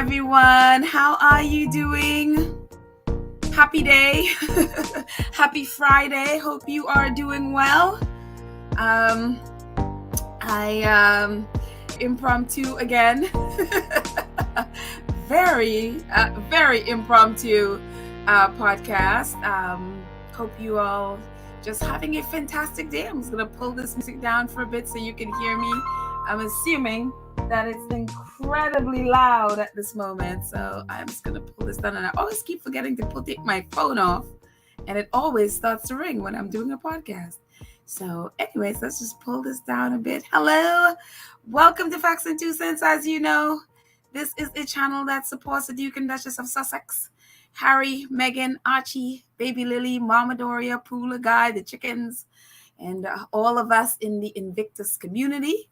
everyone. How are you doing? Happy day. Happy Friday. Hope you are doing well. I impromptu again. very impromptu podcast. Hope you all just having a fantastic day. I'm just gonna pull this music down for a bit so you can hear me. I'm assuming that it's incredibly loud at this moment, so I'm just gonna pull this down. And I always keep forgetting to put my phone off, and it always starts to ring when I'm doing a podcast. So anyways, let's just pull this down a bit. Hello, welcome to Facts and Two Cents. As you know, this is a channel that supports the Duke and Duchess of Sussex, Harry, Meghan, Archie, Baby Lily, Mama Doria, Poola Guy, the chickens, and all of us in the Invictus community.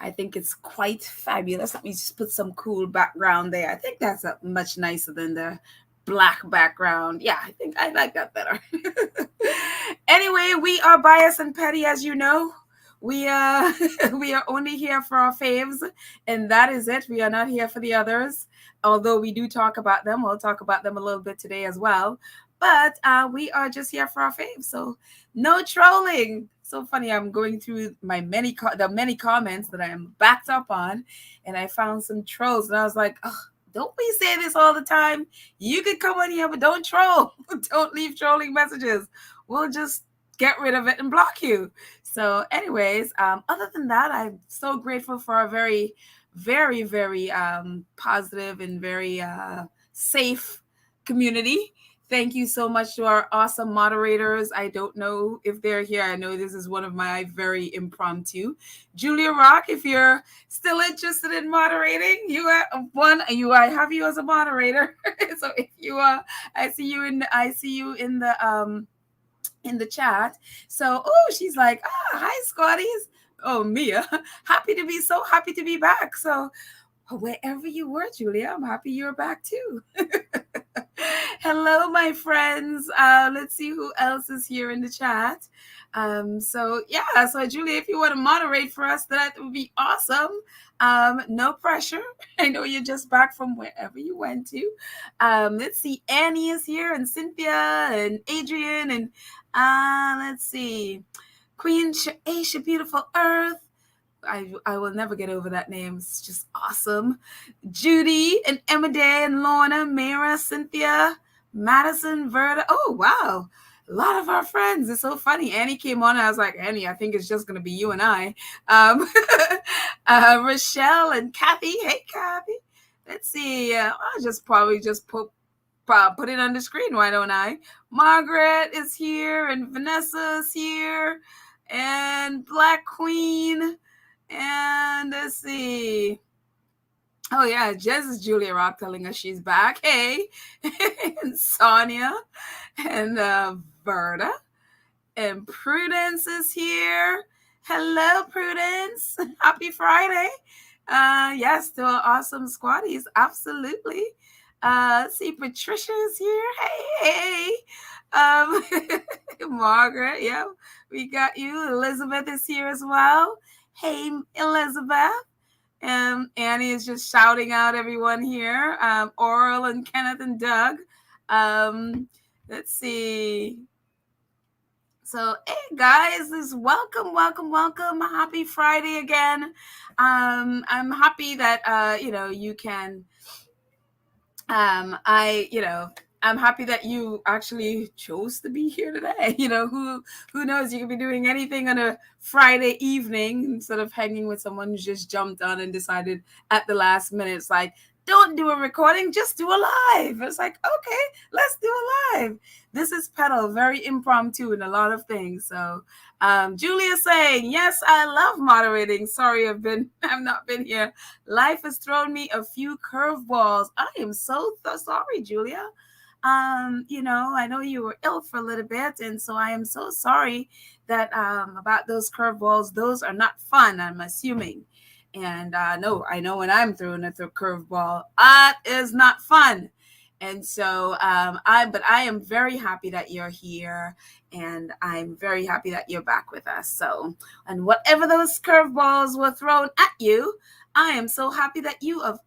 I think it's quite fabulous. Let me just put some cool background there. I think that's much nicer than the black background. Yeah, I think I like that better. Anyway, we are biased and petty, as you know. We are only here for our faves, and that is it. We are not here for the others, although we do talk about them. We'll talk about them a little bit today as well. But we are just here for our faves, so no trolling. So funny, I'm going through my many comments that I am backed up on, and I found some trolls, and I was like, oh, don't we say this all the time? You could come on here, but don't troll. Don't leave trolling messages. We'll just get rid of it and block you. So anyways, other than that, I'm so grateful for a very, very, very positive and very safe community. Thank you so much to our awesome moderators. I don't know if they're here. I know this is one of my very impromptu. Julia Rock, if you're still interested in moderating, I have you as a moderator. So if you I see you in the chat. So she's like, hi Scotties. Oh, Mia, happy to be back. So wherever you were, Julia, I'm happy you're back too. Hello, my friends. Let's see who else is here in the chat. So Julia, if you want to moderate for us, that would be awesome. No pressure. I know you're just back from wherever you went to. Let's see. Annie is here, and Cynthia, and Adrian, and let's see. Queen Aisha, Beautiful Earth. I will never get over that name. It's just awesome. Judy and Emma Day and Lorna, Mara, Cynthia, Madison, Verda. Oh, wow. A lot of our friends. It's so funny. Annie came on and I was like, Annie, I think it's just going to be you and I. Rochelle and Kathy. Hey, Kathy. Let's see. I'll probably put it on the screen. Why don't I? Margaret is here and Vanessa's here and Black Queen. And let's see. Oh, yeah. Jez is Julia Rock telling us she's back. Hey. And Sonia. And Verda. And Prudence is here. Hello, Prudence. Happy Friday. Yes, to our awesome squaddies. Absolutely. Let's see. Patricia is here. Hey. Margaret. Yeah, we got you. Elizabeth is here as well. Hey, Elizabeth. Annie is just shouting out everyone here. Oral and Kenneth and Doug. Let's see. So, hey, guys, welcome. Happy Friday again. I'm happy that, you can, I'm happy that you actually chose to be here today. Who knows? You could be doing anything on a Friday evening instead of hanging with someone who just jumped on and decided at the last minute. It's like, don't do a recording, just do a live. It's like, okay, let's do a live. This is Pedal, very impromptu in a lot of things. So Julia saying, yes, I love moderating. Sorry, I've not been here. Life has thrown me a few curveballs. I am so sorry, Julia. I know you were ill for a little bit, and so I am so sorry that about those curveballs. Those are not fun, I'm assuming. And no, I know when I'm throwing a curveball, that is not fun. And so I am very happy that you're here, and I'm very happy that you're back with us. So, and whatever those curveballs were thrown at you, I am so happy that you have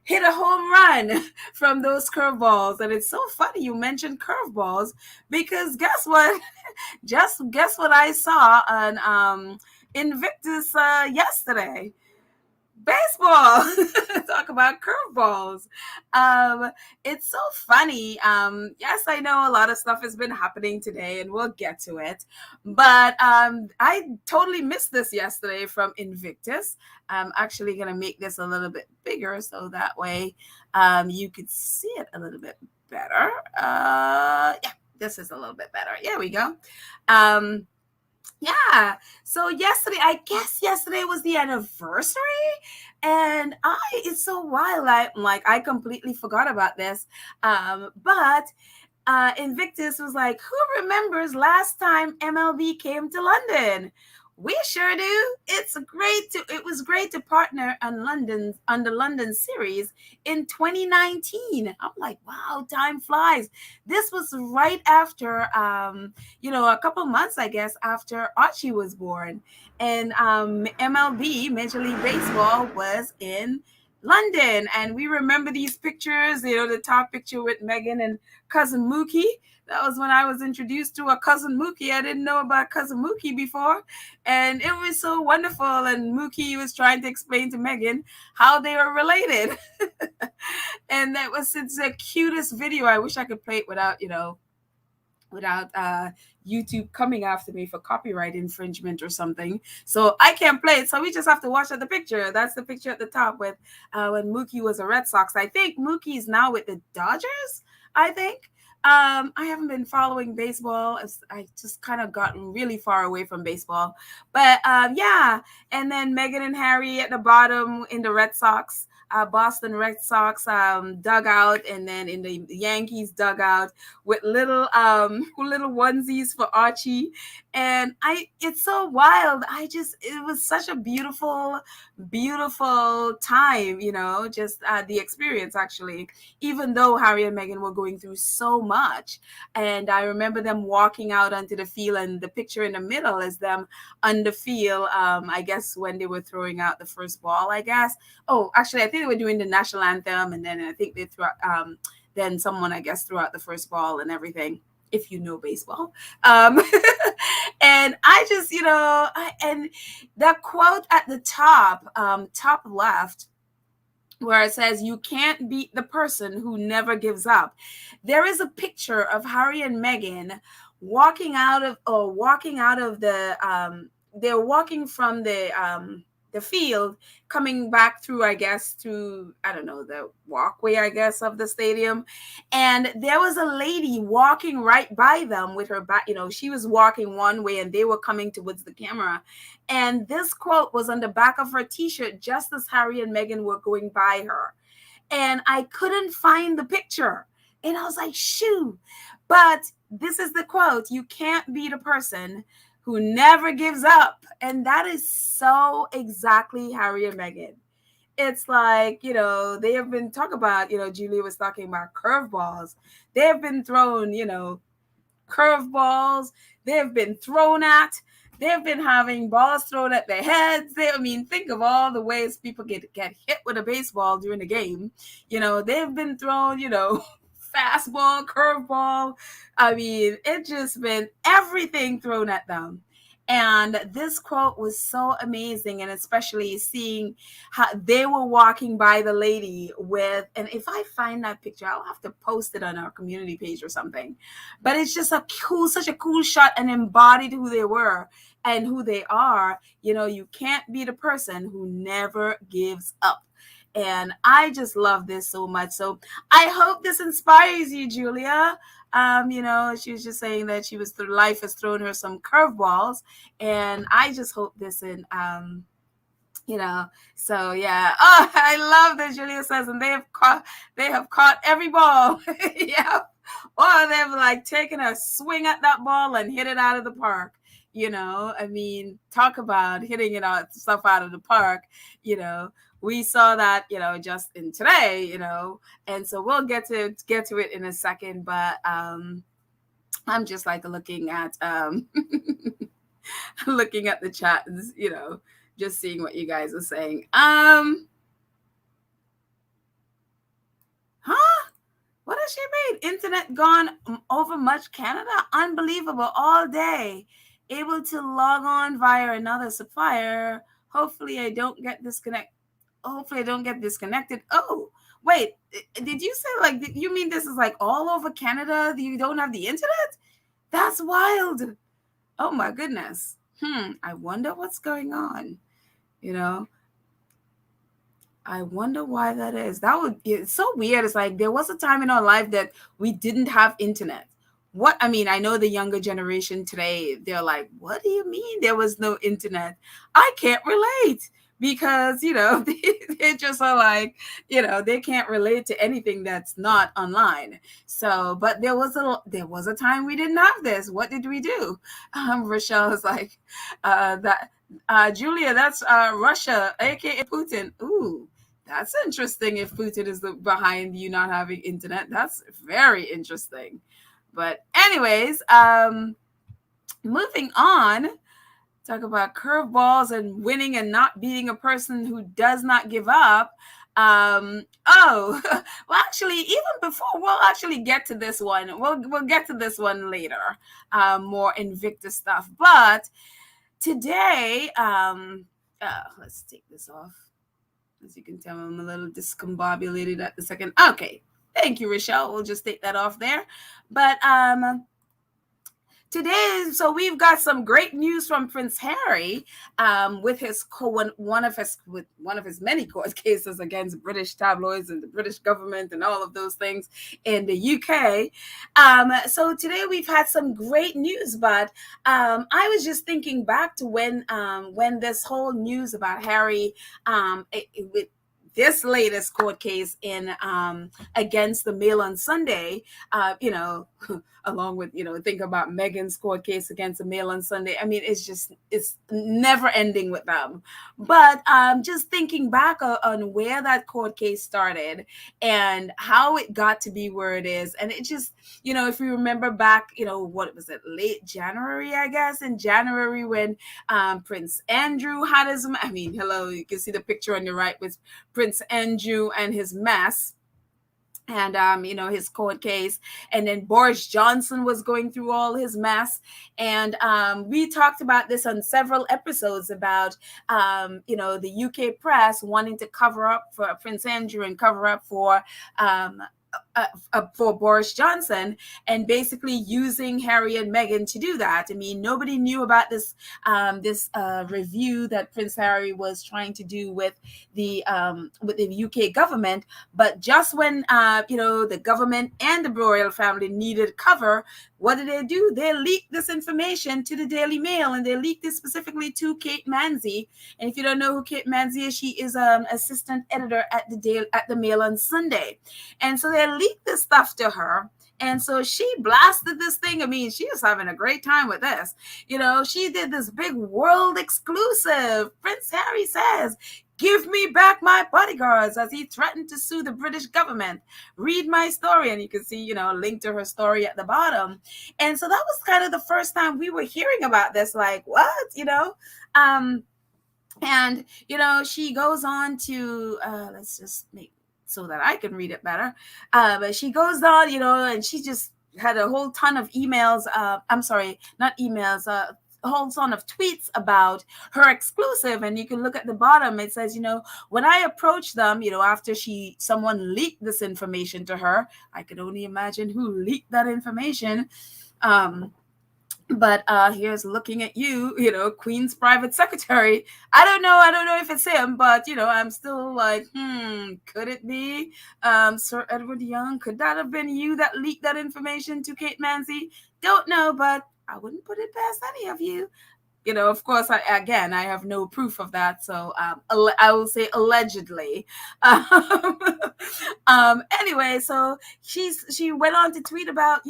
hit a home run from those curveballs. And it's so funny you mentioned curveballs because guess what? Just guess what I saw on Invictus yesterday. Baseball. Talk about curveballs. It's so funny. Yes, I know a lot of stuff has been happening today, and we'll get to it. But I totally missed this yesterday from Invictus. I'm actually gonna make this a little bit bigger so that way you could see it a little bit better. Yeah, this is a little bit better. Here we go. Yeah. So I guess yesterday was the anniversary. And it's so wild. I completely forgot about this. But Invictus was like, who remembers last time MLB came to London? We sure do. It was great to partner on the London series in 2019. I'm like, wow, time flies. This was right after a couple months, I guess, after Archie was born. And MLB, Major League Baseball, was in London. And we remember these pictures, the top picture with Meghan and cousin Mookie. That was when I was introduced to a cousin Mookie. I didn't know about cousin Mookie before. And it was so wonderful. And Mookie was trying to explain to Meghan how they were related. And that was the cutest video. I wish I could play it without YouTube coming after me for copyright infringement or something. So I can't play it. So we just have to watch the picture. That's the picture at the top with when Mookie was a Red Sox. I think Mookie is now with the Dodgers, I think. I haven't been following baseball. I just kind of gotten really far away from baseball. But yeah. And then Meghan and Harry at the bottom in the Red Sox. Boston Red Sox dugout, and then in the Yankees dugout with little onesies for Archie. And it's so wild. It was such a beautiful time, just the experience actually, even though Harry and Meghan were going through so much. And I remember them walking out onto the field, and the picture in the middle is them on the field, I guess when they were throwing out the first ball, I guess. Oh, actually, I think they were doing the national anthem, and then I think they threw then someone, I guess, threw out the first ball and everything, if you know baseball. And I just, and that quote at the top left, where it says, you can't beat the person who never gives up. There is a picture of Harry and Meghan walking out of the, they're walking from the field, coming back through, I guess, through, I don't know, the walkway, I guess, of the stadium. And there was a lady walking right by them with her back, she was walking one way and they were coming towards the camera. And this quote was on the back of her t-shirt, just as Harry and Meghan were going by her. And I couldn't find the picture. And I was like, shoo. But this is the quote: you can't beat a person who never gives up. And that is so exactly Harry and Meghan. It's like, they have been talking about, Julia was talking about curveballs. They have been thrown, curveballs. They have been thrown at. They've been having balls thrown at their heads. Think of all the ways people get hit with a baseball during the game. They've been thrown, fastball, curveball. It just been everything thrown at them. And this quote was so amazing, and especially seeing how they were walking by the lady with, and if I find that picture, I'll have to post it on our community page or something. But it's just such a cool shot, and embodied who they were and who they are. You can't beat a person who never gives up. And I just love this so much. So I hope this inspires you, Julia. She was just saying that life has thrown her some curveballs, and I just hope this so yeah. Oh, I love that Julia says, and they have caught every ball. Yeah. Or they've taken a swing at that ball and hit it out of the park. Talk about hitting stuff out of the park. We saw that, just in today, and so we'll get to it in a second. But I'm just looking at looking at the chat, Just seeing what you guys are saying. Huh? What does she read? Internet gone over much Canada? Unbelievable. All day. Able to log on via another supplier. Hopefully I don't get disconnected. Hopefully I don't get disconnected. Oh, wait. Did you say like, you mean this is like all over Canada? You don't have the internet? That's wild. Oh my goodness. I wonder what's going on. You know, I wonder why that is. It's so weird. It's like there was a time in our life that we didn't have internet. What I mean, I know the younger generation today, they're like, what do you mean there was no internet? I can't relate because, they just are like, they can't relate to anything that's not online. So, but there was a time we didn't have this. What did we do? Rochelle is like, that Julia, that's Russia, aka Putin. Ooh, that's interesting. If Putin is behind you not having internet, that's very interesting. But anyways, moving on, talk about curveballs and winning and not being a person who does not give up. Well, actually, even before, we'll actually get to this one. We'll get to this one later. More Invictus stuff, but today, let's take this off. As you can tell, I'm a little discombobulated at the second. Okay. Thank you, Rochelle. We'll just take that off there. But today, so we've got some great news from Prince Harry with one of his many court cases against British tabloids and the British government and all of those things in the UK. So today we've had some great news, but I was just thinking back to when this whole news about Harry with this latest court case in against the Mail on Sunday, along with, think about Meghan's court case against the Mail on Sunday. I mean, it's never ending with them. But just thinking back on where that court case started and how it got to be where it is. And it just, if you remember back, what was it, late January, I guess, in January when Prince Andrew had his, hello, you can see the picture on your right with Prince Andrew and his mess and his court case, and then Boris Johnson was going through all his mess, and we talked about this on several episodes about the UK press wanting to cover up for Prince Andrew and cover up for Boris Johnson, and basically using Harry and Meghan to do that. I mean, nobody knew about this review that Prince Harry was trying to do with the UK government. But just when the government and the royal family needed cover, what did they do? They leaked this information to the Daily Mail, and they leaked it specifically to Kate Manzi. And if you don't know who Kate Manzi is, she is an assistant editor at the Mail on Sunday. And so they leaked this stuff to her. And so she blasted this thing. I mean, she was having a great time with this. She did this big world exclusive. Prince Harry says, "Give me back my bodyguards," as he threatened to sue the British government. Read my story. And you can see, a link to her story at the bottom. And so that was kind of the first time we were hearing about this. Like, what? And, she goes on to, let's just make so that I can read it better. But she goes on, and she just had a whole ton of emails. I'm sorry, not emails, a whole ton of tweets about her exclusive. And you can look at the bottom. It says, when I approached them, after someone leaked this information to her, I could only imagine who leaked that information. But here's looking at you, Queen's private secretary. I don't know if it's him, but I'm still like, could it be Sir Edward Young? Could that have been you that leaked that information to Kate Manzi? Don't know, but I wouldn't put it past any of you. Of course, I have no proof of that, so I will say allegedly. Anyway, so she went on to tweet about,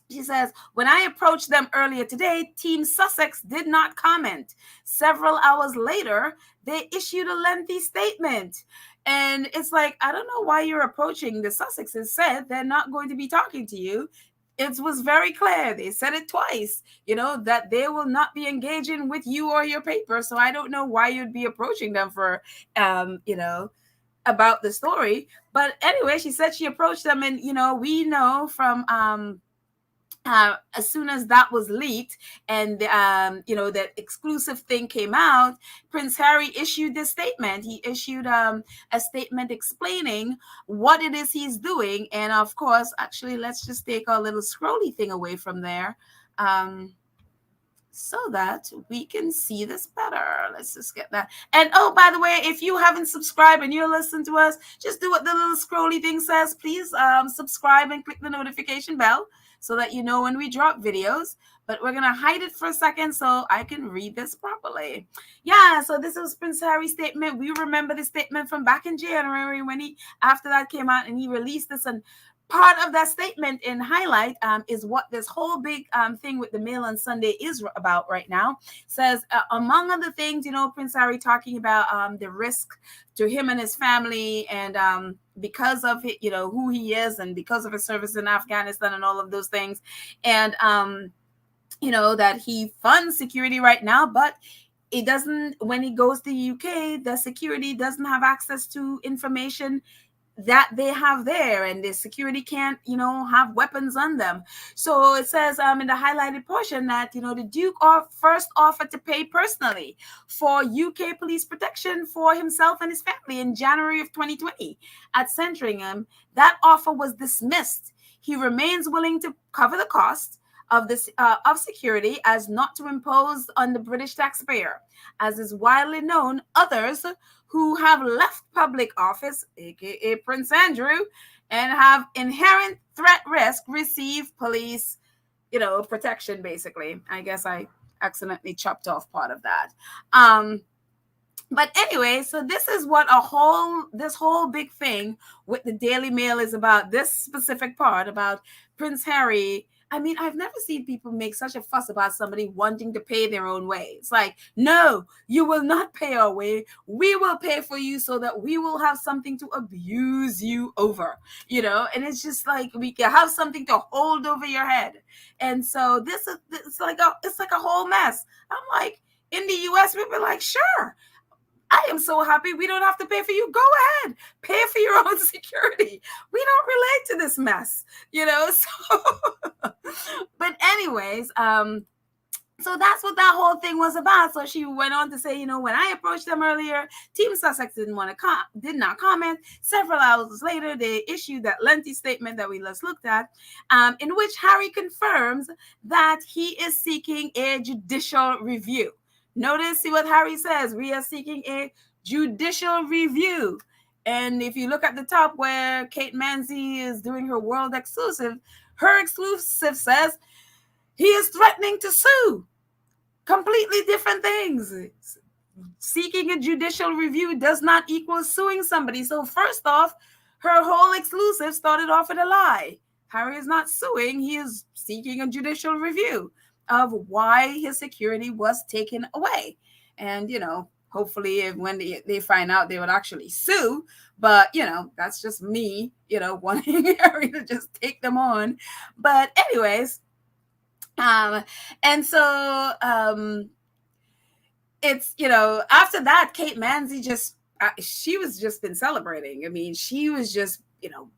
she says, when I approached them earlier today, Team Sussex did not comment. Several hours later, they issued a lengthy statement. And it's like, I don't know why you're approaching the Sussexes. Said they're not going to be talking to you. it was very clear. They said it twice, that they will not be engaging with you or your paper. So I don't know why you'd be approaching them for, about the story. But anyway, she said she approached them, and we know from as soon as that was leaked and that exclusive thing came out, Prince Harry issued this statement. He issued a statement explaining what it is he's doing. And of course, actually, let's just take our little scrolly thing away from there, so that we can see this better. Let's just get that. And oh, by the way, if you haven't subscribed and you're listening to us, just do what the little scrolly thing says. Please subscribe and click the notification bell so that you know when we drop videos. But we're going to hide it for a second so I can read this properly. Yeah, so this was Prince Harry's statement. We remember the statement from back in January when after that came out, and he released this. And part of that statement in highlight is what this whole big thing with the Mail on Sunday is about right now. Says, among other things, Prince Harry talking about the risk to him and his family, and because of it, who he is, and because of his service in Afghanistan and all of those things, and that he funds security right now, but it doesn't. When he goes to the UK, the security doesn't have access to information that they have there, and the security can't have weapons on them. So it says in the highlighted portion that the Duke first offered to pay personally for UK police protection for himself and his family in January of 2020 at Sandringham. That offer was dismissed. He remains willing to cover the cost of this of security as not to impose on the British taxpayer. As is widely known, others who have left public office, aka Prince Andrew, and have inherent threat risk receive police, protection, basically. I guess I accidentally chopped off part of that. But anyway, so this is what this whole big thing with the Daily Mail is about, this specific part about Prince Harry. I mean, I've never seen people make such a fuss about somebody wanting to pay their own way. It's like, no, you will not pay our way. We will pay for you so that we will have something to abuse you over, and it's just like we can have something to hold over your head. And so it's like a whole mess. I'm like, in the US, we've been like, sure, I am so happy we don't have to pay for you. Go ahead, pay for your own security. We don't relate to this mess, so but anyways, so that's what that whole thing was about. So she went on to say, when I approached them earlier, Team Sussex did not comment. Several hours later, they issued that lengthy statement that we just looked at, in which Harry confirms that he is seeking a judicial review. Notice, see what Harry says. We are seeking a judicial review. And if you look at the top where Kate Manzi is doing her world exclusive, her exclusive says he is threatening to sue. Completely different things. Seeking a judicial review does not equal suing somebody. So first off, her whole exclusive started off with a lie. Harry is not suing. He is seeking a judicial review of why his security was taken away. And, hopefully if when they find out, they would actually sue. But, that's just me, wanting Harry to just take them on. But anyways, and so it's, after that, Kate Manzi she was just been celebrating. I mean, she was just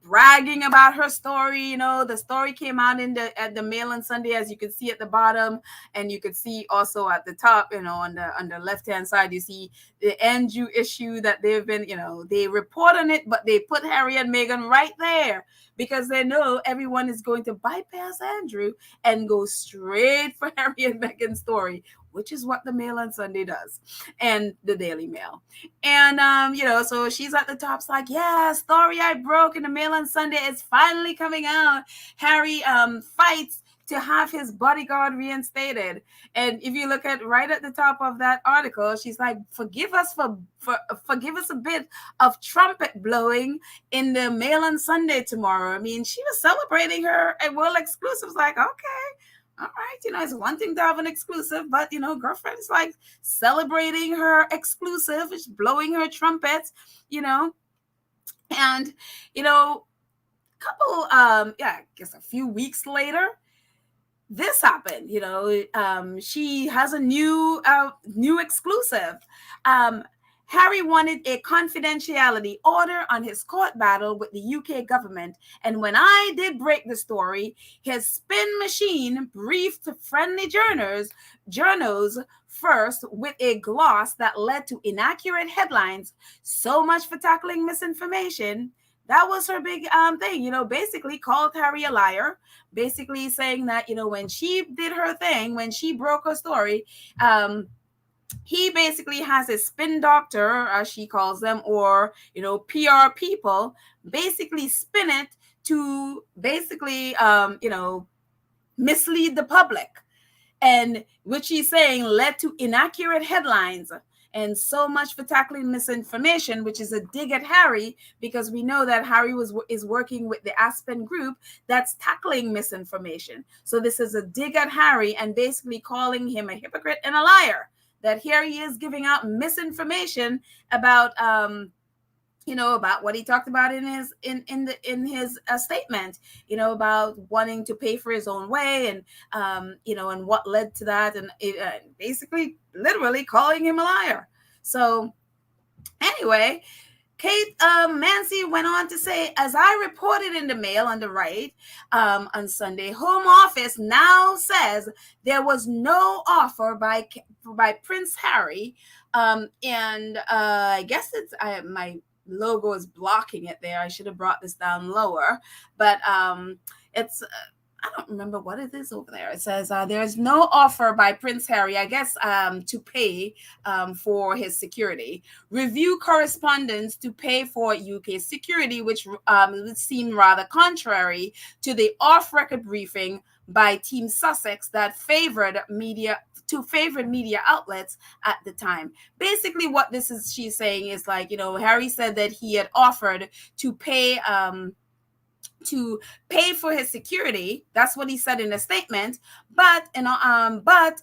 bragging about her story. The story came out at the Mail on Sunday, as you can see at the bottom, and you could see also at the top, on the left hand side, you see the Andrew issue that they've been, they report on it, but they put Harry and Meghan right there because they know everyone is going to bypass Andrew and go straight for Harry and Meghan's story, which is what the Mail on Sunday does, and the Daily Mail. And, so she's at the top. It's like, yeah, story I broke in the Mail on Sunday is finally coming out. Harry fights to have his bodyguard reinstated. And if you look at right at the top of that article, she's like, forgive us forgive us a bit of trumpet blowing in the Mail on Sunday tomorrow. I mean, she was celebrating her world exclusive. Like, okay. All right, it's one thing to have an exclusive, but, girlfriend is like celebrating her exclusive, is blowing her trumpets, and, I guess a few weeks later, this happened. She has a new exclusive. Harry wanted a confidentiality order on his court battle with the UK government, and when I did break the story, his spin machine briefed friendly journals first with a gloss that led to inaccurate headlines. So much for tackling misinformation. That was her big thing, basically called Harry a liar, basically saying that, when she did her thing, when she broke her story, he basically has a spin doctor, as she calls them, or, PR people, basically spin it to basically, mislead the public. And which he's saying led to inaccurate headlines. And so much for tackling misinformation, which is a dig at Harry, because we know that Harry is working with the Aspen group that's tackling misinformation. So this is a dig at Harry and basically calling him a hypocrite and a liar. That here he is giving out misinformation about about what he talked about in his statement, about wanting to pay for his own way, and and what led to that, and basically literally calling him a liar. So anyway, Kate Mansi went on to say, as I reported in the Mail on the right on Sunday, Home Office now says there was no offer by Prince Harry, and I guess it's my logo is blocking it there. I should have brought this down lower, but it's I don't remember what it is over there. It says there is no offer by Prince Harry, I guess, to pay for his security. Review correspondence to pay for UK security, which would seem rather contrary to the off-record briefing by Team Sussex that favored media outlets at the time. Basically, what she's saying is like, Harry said that he had offered to pay for his security. That's what he said in a statement. But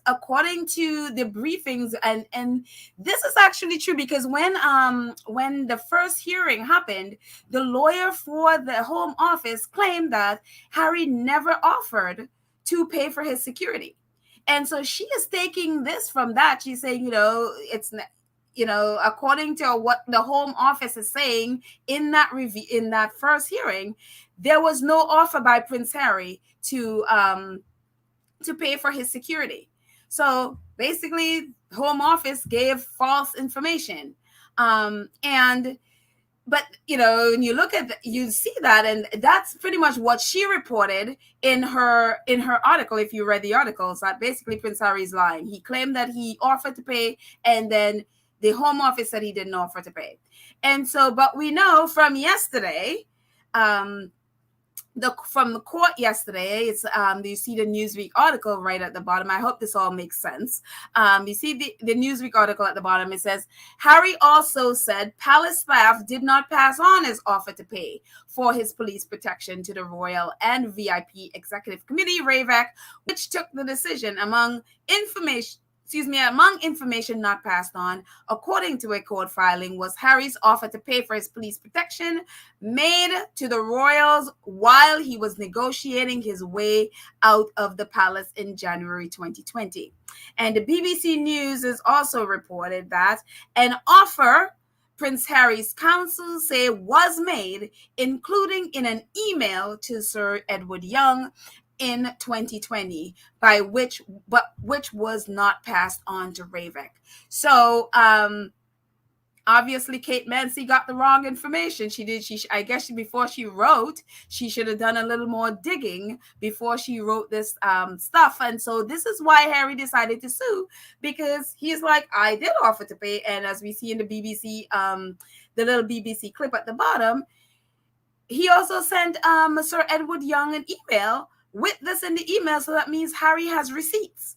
according to the briefings, and this is actually true, because when the first hearing happened, the lawyer for the Home Office claimed that Harry never offered to pay for his security. And so she is taking this from that. She's saying, it's, according to what the Home Office is saying in that review, in that first hearing, there was no offer by Prince Harry to pay for his security. So basically, Home Office gave false information. But when you look at you see that, and that's pretty much what she reported in her article. If you read the articles, that basically Prince Harry is lying. He claimed that he offered to pay, and then the Home Office said he didn't offer to pay. And so, but we know from yesterday, from the court yesterday, it's you see the Newsweek article right at the bottom. I hope this all makes sense. You see the Newsweek article at the bottom. It says, Harry also said palace staff did not pass on his offer to pay for his police protection to the Royal and VIP Executive Committee, RAVEC, which took the decision among information not passed on, according to a court filing, was Harry's offer to pay for his police protection made to the royals while he was negotiating his way out of the palace in January 2020. And the BBC News has also reported that an offer Prince Harry's counsel say was made, including in an email to Sir Edward Young in 2020, which was not passed on to RAVEC. So obviously Kate Mansi got the wrong information. I guess before she wrote, she should have done a little more digging before she wrote this stuff. And so this is why Harry decided to sue, because he's like, I did offer to pay. And as we see in the BBC, the little BBC clip at the bottom, he also sent Sir Edward Young an email with this in the email. So that means Harry has receipts.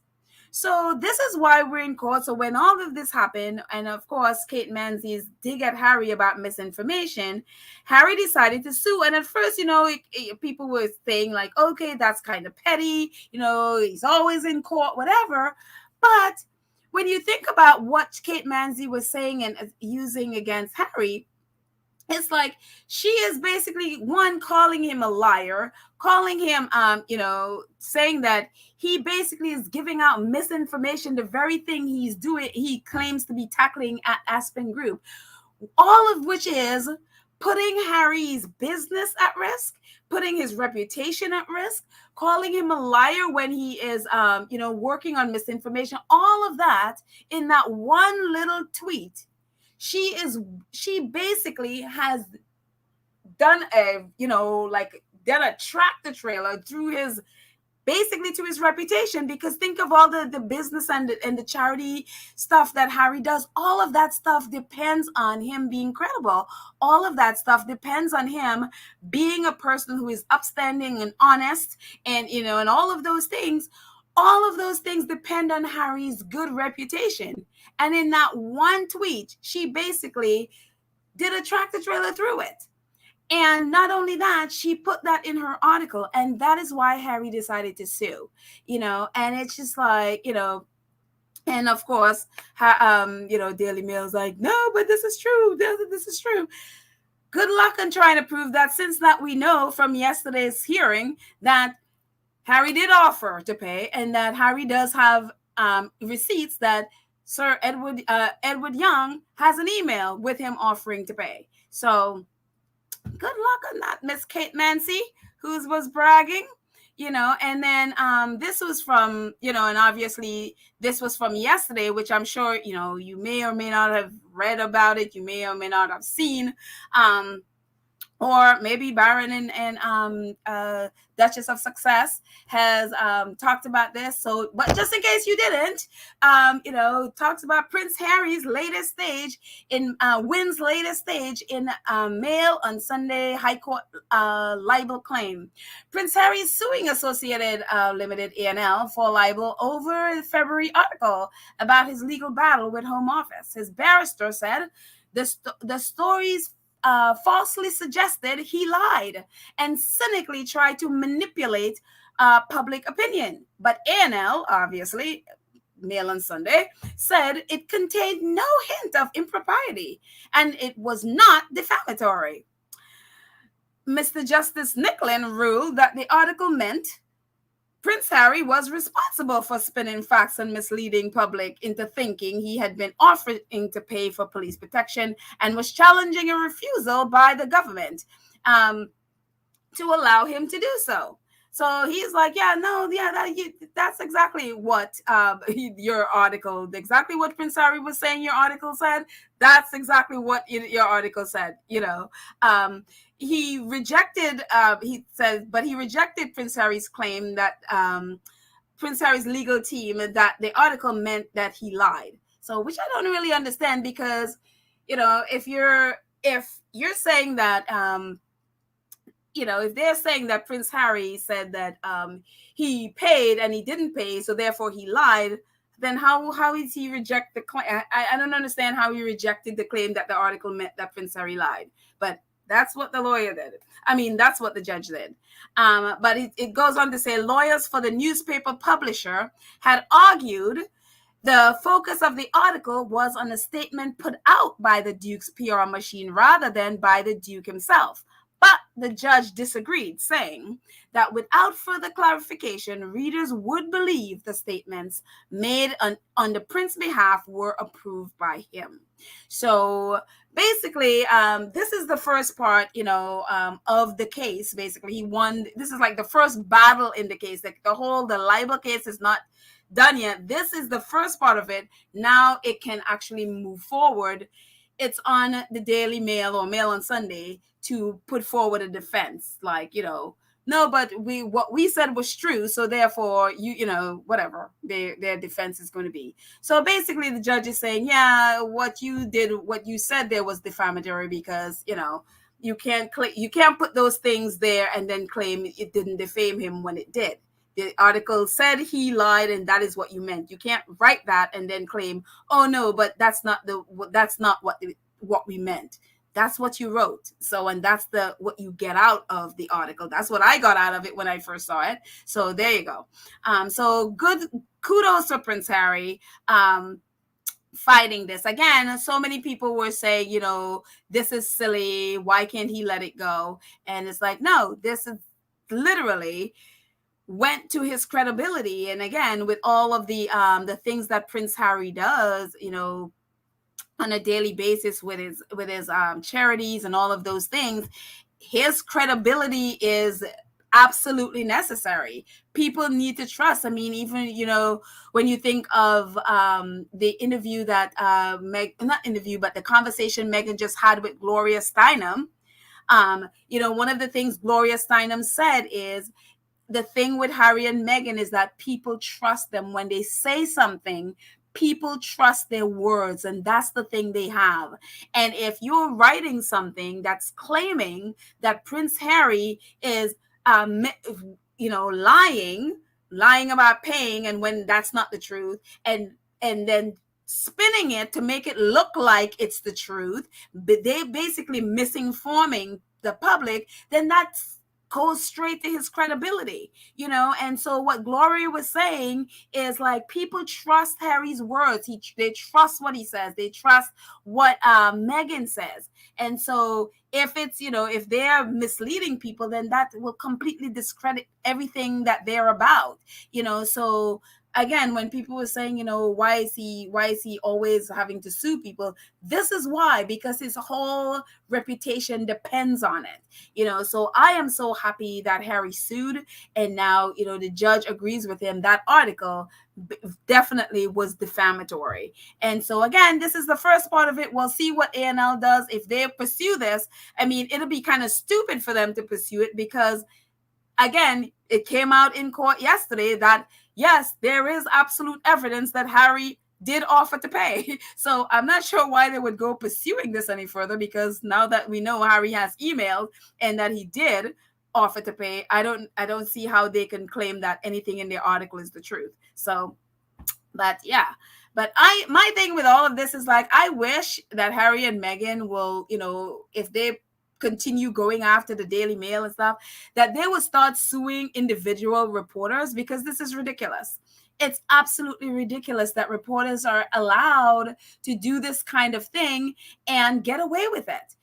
So this is why we're in court. So when all of this happened, and of course, Kate Mansi's dig at Harry about misinformation, Harry decided to sue. And at first, people were saying like, okay, that's kind of petty. He's always in court, whatever. But when you think about what Kate Mansi was saying and using against Harry, It's like she is basically one calling him a liar, calling him saying that he basically is giving out misinformation, the very thing he's doing, he claims to be tackling at Aspen Group, all of which is putting Harry's business at risk, putting his reputation at risk, calling him a liar when he is working on misinformation. All of that in that one little tweet. She basically has done done a tractor trailer through his, basically, to his reputation, because think of all the business and the charity stuff that Harry does. All of that stuff depends on him being credible. All of that stuff depends on him being a person who is upstanding and honest, and and all of those things. All of those things depend on Harry's good reputation. And in that one tweet, she basically did a tractor trailer through it. And not only that, she put that in her article. And that is why Harry decided to sue, and it's just like, and of course, Daily Mail's like, no, but this is true. This is true. Good luck on trying to prove that, since that we know from yesterday's hearing that Harry did offer to pay, and that Harry does have receipts that Sir Edward Young has an email with him offering to pay. So good luck on that, Miss Kate Mancy, who was bragging, and then this was from, and obviously this was from yesterday, which I'm sure, you may or may not have read about it. You may or may not have seen. Or maybe Baron and Duchess of Success has talked about this. So, but just in case you didn't, talks about Prince Harry's latest stage in Wynn's latest stage in Mail on Sunday High Court libel claim. Prince Harry is suing Associated Limited A&L for libel over a February article about his legal battle with Home Office. His barrister said the stories falsely suggested he lied and cynically tried to manipulate public opinion. But A&L, obviously, Mail on Sunday, said it contained no hint of impropriety and it was not defamatory. Mr. Justice Nicklin ruled that the article meant Prince Harry was responsible for spinning facts and misleading public into thinking he had been offering to pay for police protection, and was challenging a refusal by the government to allow him to do so. So he's like, that's exactly what your article, exactly what Prince Harry was saying your article said. That's exactly what your article said, He rejected, he rejected Prince Harry's claim that Prince Harry's legal team, that the article meant that he lied. So, which I don't really understand, because, if you're saying that, if they're saying that Prince Harry said that he paid and he didn't pay, so therefore he lied, then how is he reject the claim? I don't understand how he rejected the claim that the article meant that Prince Harry lied. But that's what the lawyer did. I mean, that's what the judge did. But it goes on to say lawyers for the newspaper publisher had argued the focus of the article was on a statement put out by the Duke's PR machine rather than by the Duke himself. But the judge disagreed, saying that without further clarification, readers would believe the statements made on the prince's behalf were approved by him. So basically, this is the first part, of the case. Basically, he won. This is like the first battle in the case. Like the libel case is not done yet. This is the first part of it. Now it can actually move forward. It's on the Daily Mail or Mail on Sunday to put forward a defense, like, no, but what we said was true, so therefore whatever their defense is going to be. So basically the judge is saying, yeah, what you said there was defamatory, because you can't put those things there and then claim it didn't defame him when it did. The article said he lied, and that is what you meant. You can't write that and then claim, oh no, but that's not what we meant. That's what you wrote. So, and that's what you get out of the article. That's what I got out of it when I first saw it. So there you go. So good kudos to Prince Harry. fighting this. Again, so many people were saying, this is silly. Why can't he let it go? And it's like, no, this is literally went to his credibility. And again, with all of the things that Prince Harry does, on a daily basis with his charities and all of those things, his credibility is absolutely necessary. People need to trust. I mean, even when you think of the interview that not interview, but the conversation Meghan just had with Gloria Steinem. One of the things Gloria Steinem said is, the thing with Harry and Meghan is that people trust them when they say something. People trust their words, and that's the thing they have. And if you're writing something that's claiming that Prince Harry is lying about paying, and when that's not the truth, and then spinning it to make it look like it's the truth, but they basically misinforming the public, then that's goes straight to his credibility, and so what Gloria was saying is, like, people trust Harry's words. They trust what he says. They trust what Meghan says. And so if it's, if they're misleading people, then that will completely discredit everything that they're about, so again, when people were saying, why is he always having to sue people? This is why, because his whole reputation depends on it. So I am so happy that Harry sued, and now, the judge agrees with him. That article definitely was defamatory. And so again, this is the first part of it. We'll see what A&L does. If they pursue this, I mean, it'll be kind of stupid for them to pursue it, because again, it came out in court yesterday that yes, there is absolute evidence that Harry did offer to pay. So I'm not sure why they would go pursuing this any further, because now that we know Harry has emailed and that he did offer to pay, I don't see how they can claim that anything in their article is the truth. So, but yeah. But my thing with all of this is, like, I wish that Harry and Meghan will, if they continue going after the Daily Mail and stuff, that they will start suing individual reporters, because this is ridiculous. It's absolutely ridiculous that reporters are allowed to do this kind of thing and get away with it,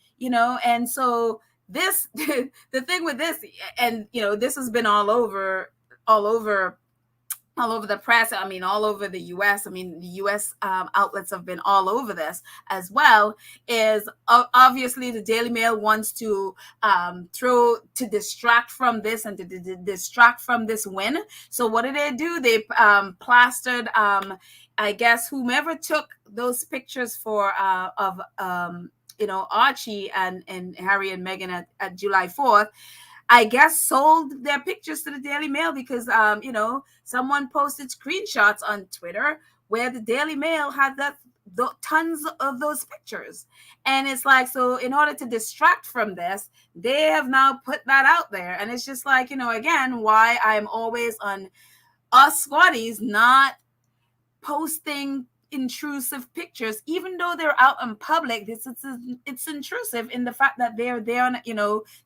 and so this the thing with this, and this has been all over the press. I mean, all over the U.S. I mean, the U.S. Outlets have been all over this as well. Is obviously the Daily Mail wants to distract from this and to distract from this win. So what did they do? They plastered, I guess, whomever took those pictures of Archie and Harry and Meghan at July 4th. I guess sold their pictures to the Daily Mail, because someone posted screenshots on Twitter where the Daily Mail had tons of those pictures. And it's like, so in order to distract from this, they have now put that out there. And it's just like, again, why I'm always on us squatties not posting intrusive pictures, even though they're out in public. It's intrusive in the fact that they're there on,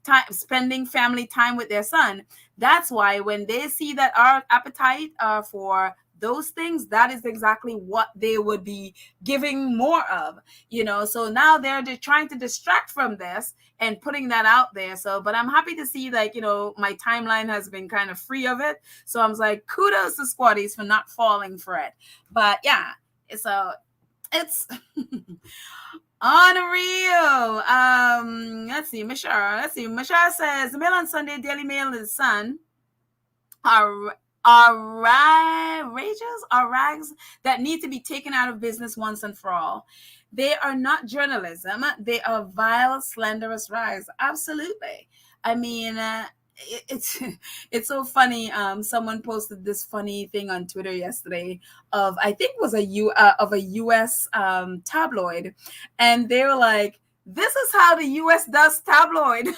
time, spending family time with their son. That's why when they see that our appetite for those things, that is exactly what they would be giving more of, so now they're trying to distract from this and putting that out there. So, but I'm happy to see, like, my timeline has been kind of free of it. So I'm like, kudos to squatties for not falling for it. But yeah, so it's unreal. Let's see. Michelle says, the Mail on Sunday, Daily Mail and the Sun are rags that need to be taken out of business once and for all. They are not journalism. They are vile, slanderous rags. Absolutely. I mean, it's so funny. Someone posted this funny thing on Twitter yesterday of, I think it was a US tabloid, and they were like, this is how the US does tabloid.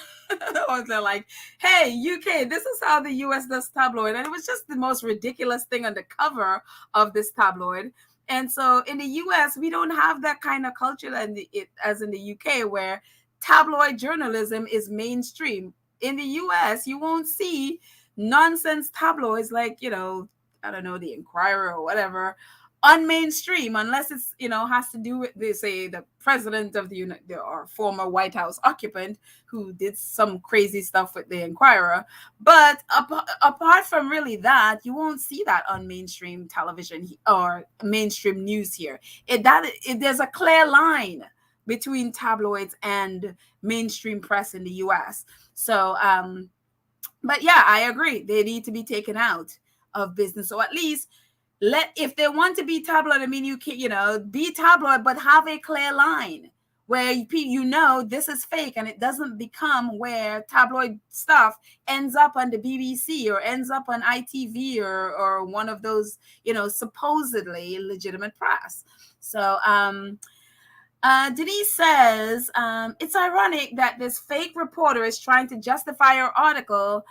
Or they're like, hey, UK, this is how the US does tabloid. And it was just the most ridiculous thing on the cover of this tabloid. And so in the US, we don't have that kind of culture as in the UK, where tabloid journalism is mainstream. In the US, you won't see nonsense tabloids like, I don't know, the Inquirer or whatever, unmainstream, unless it's, has to do with, they say, the president of the or former White House occupant who did some crazy stuff with the Inquirer. But apart from really that, you won't see that on mainstream television or mainstream news here. There's a clear line between tabloids and mainstream press in the US. So but yeah, I agree, they need to be taken out of business, or at least if they want to be tabloid, I mean, you can, be tabloid, but have a clear line where this is fake, and it doesn't become where tabloid stuff ends up on the BBC or ends up on ITV or one of those, supposedly legitimate press. So Denise says, it's ironic that this fake reporter is trying to justify her article,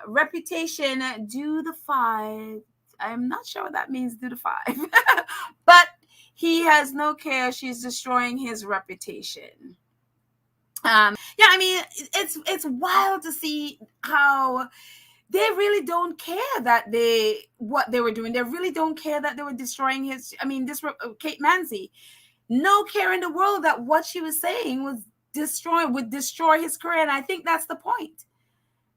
reputation do the 5. I'm not sure what that means, do the 5. But he has no care. She's destroying his reputation. Yeah, I mean, it's wild to see how they really don't care that what they were doing. They really don't care that they were destroying his, Kate Manzi. No care in the world that what she was saying would destroy his career. And I think that's the point.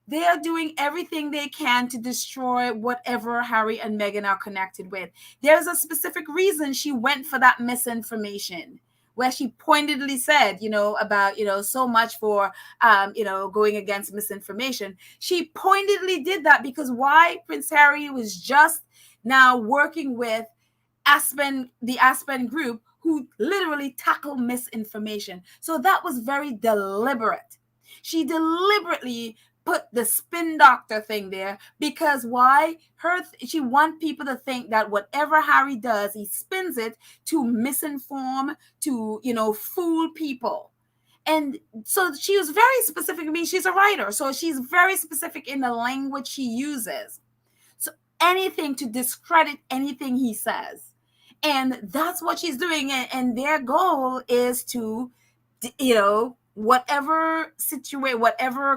They are doing everything they can to destroy whatever Harry and Meghan are connected with. There's a specific reason she went for that misinformation, where she pointedly said, about, so much for, going against misinformation. She pointedly did that because why? Prince Harry was just now working with the Aspen group, who literally tackle misinformation. So that was very deliberate. She deliberately put the spin doctor thing there because why? She wants people to think that whatever Harry does, he spins it to misinform, to, fool people. And so she was very specific. I mean, she's a writer, so she's very specific in the language she uses. So anything to discredit anything he says. And that's what she's doing. And their goal is to, whatever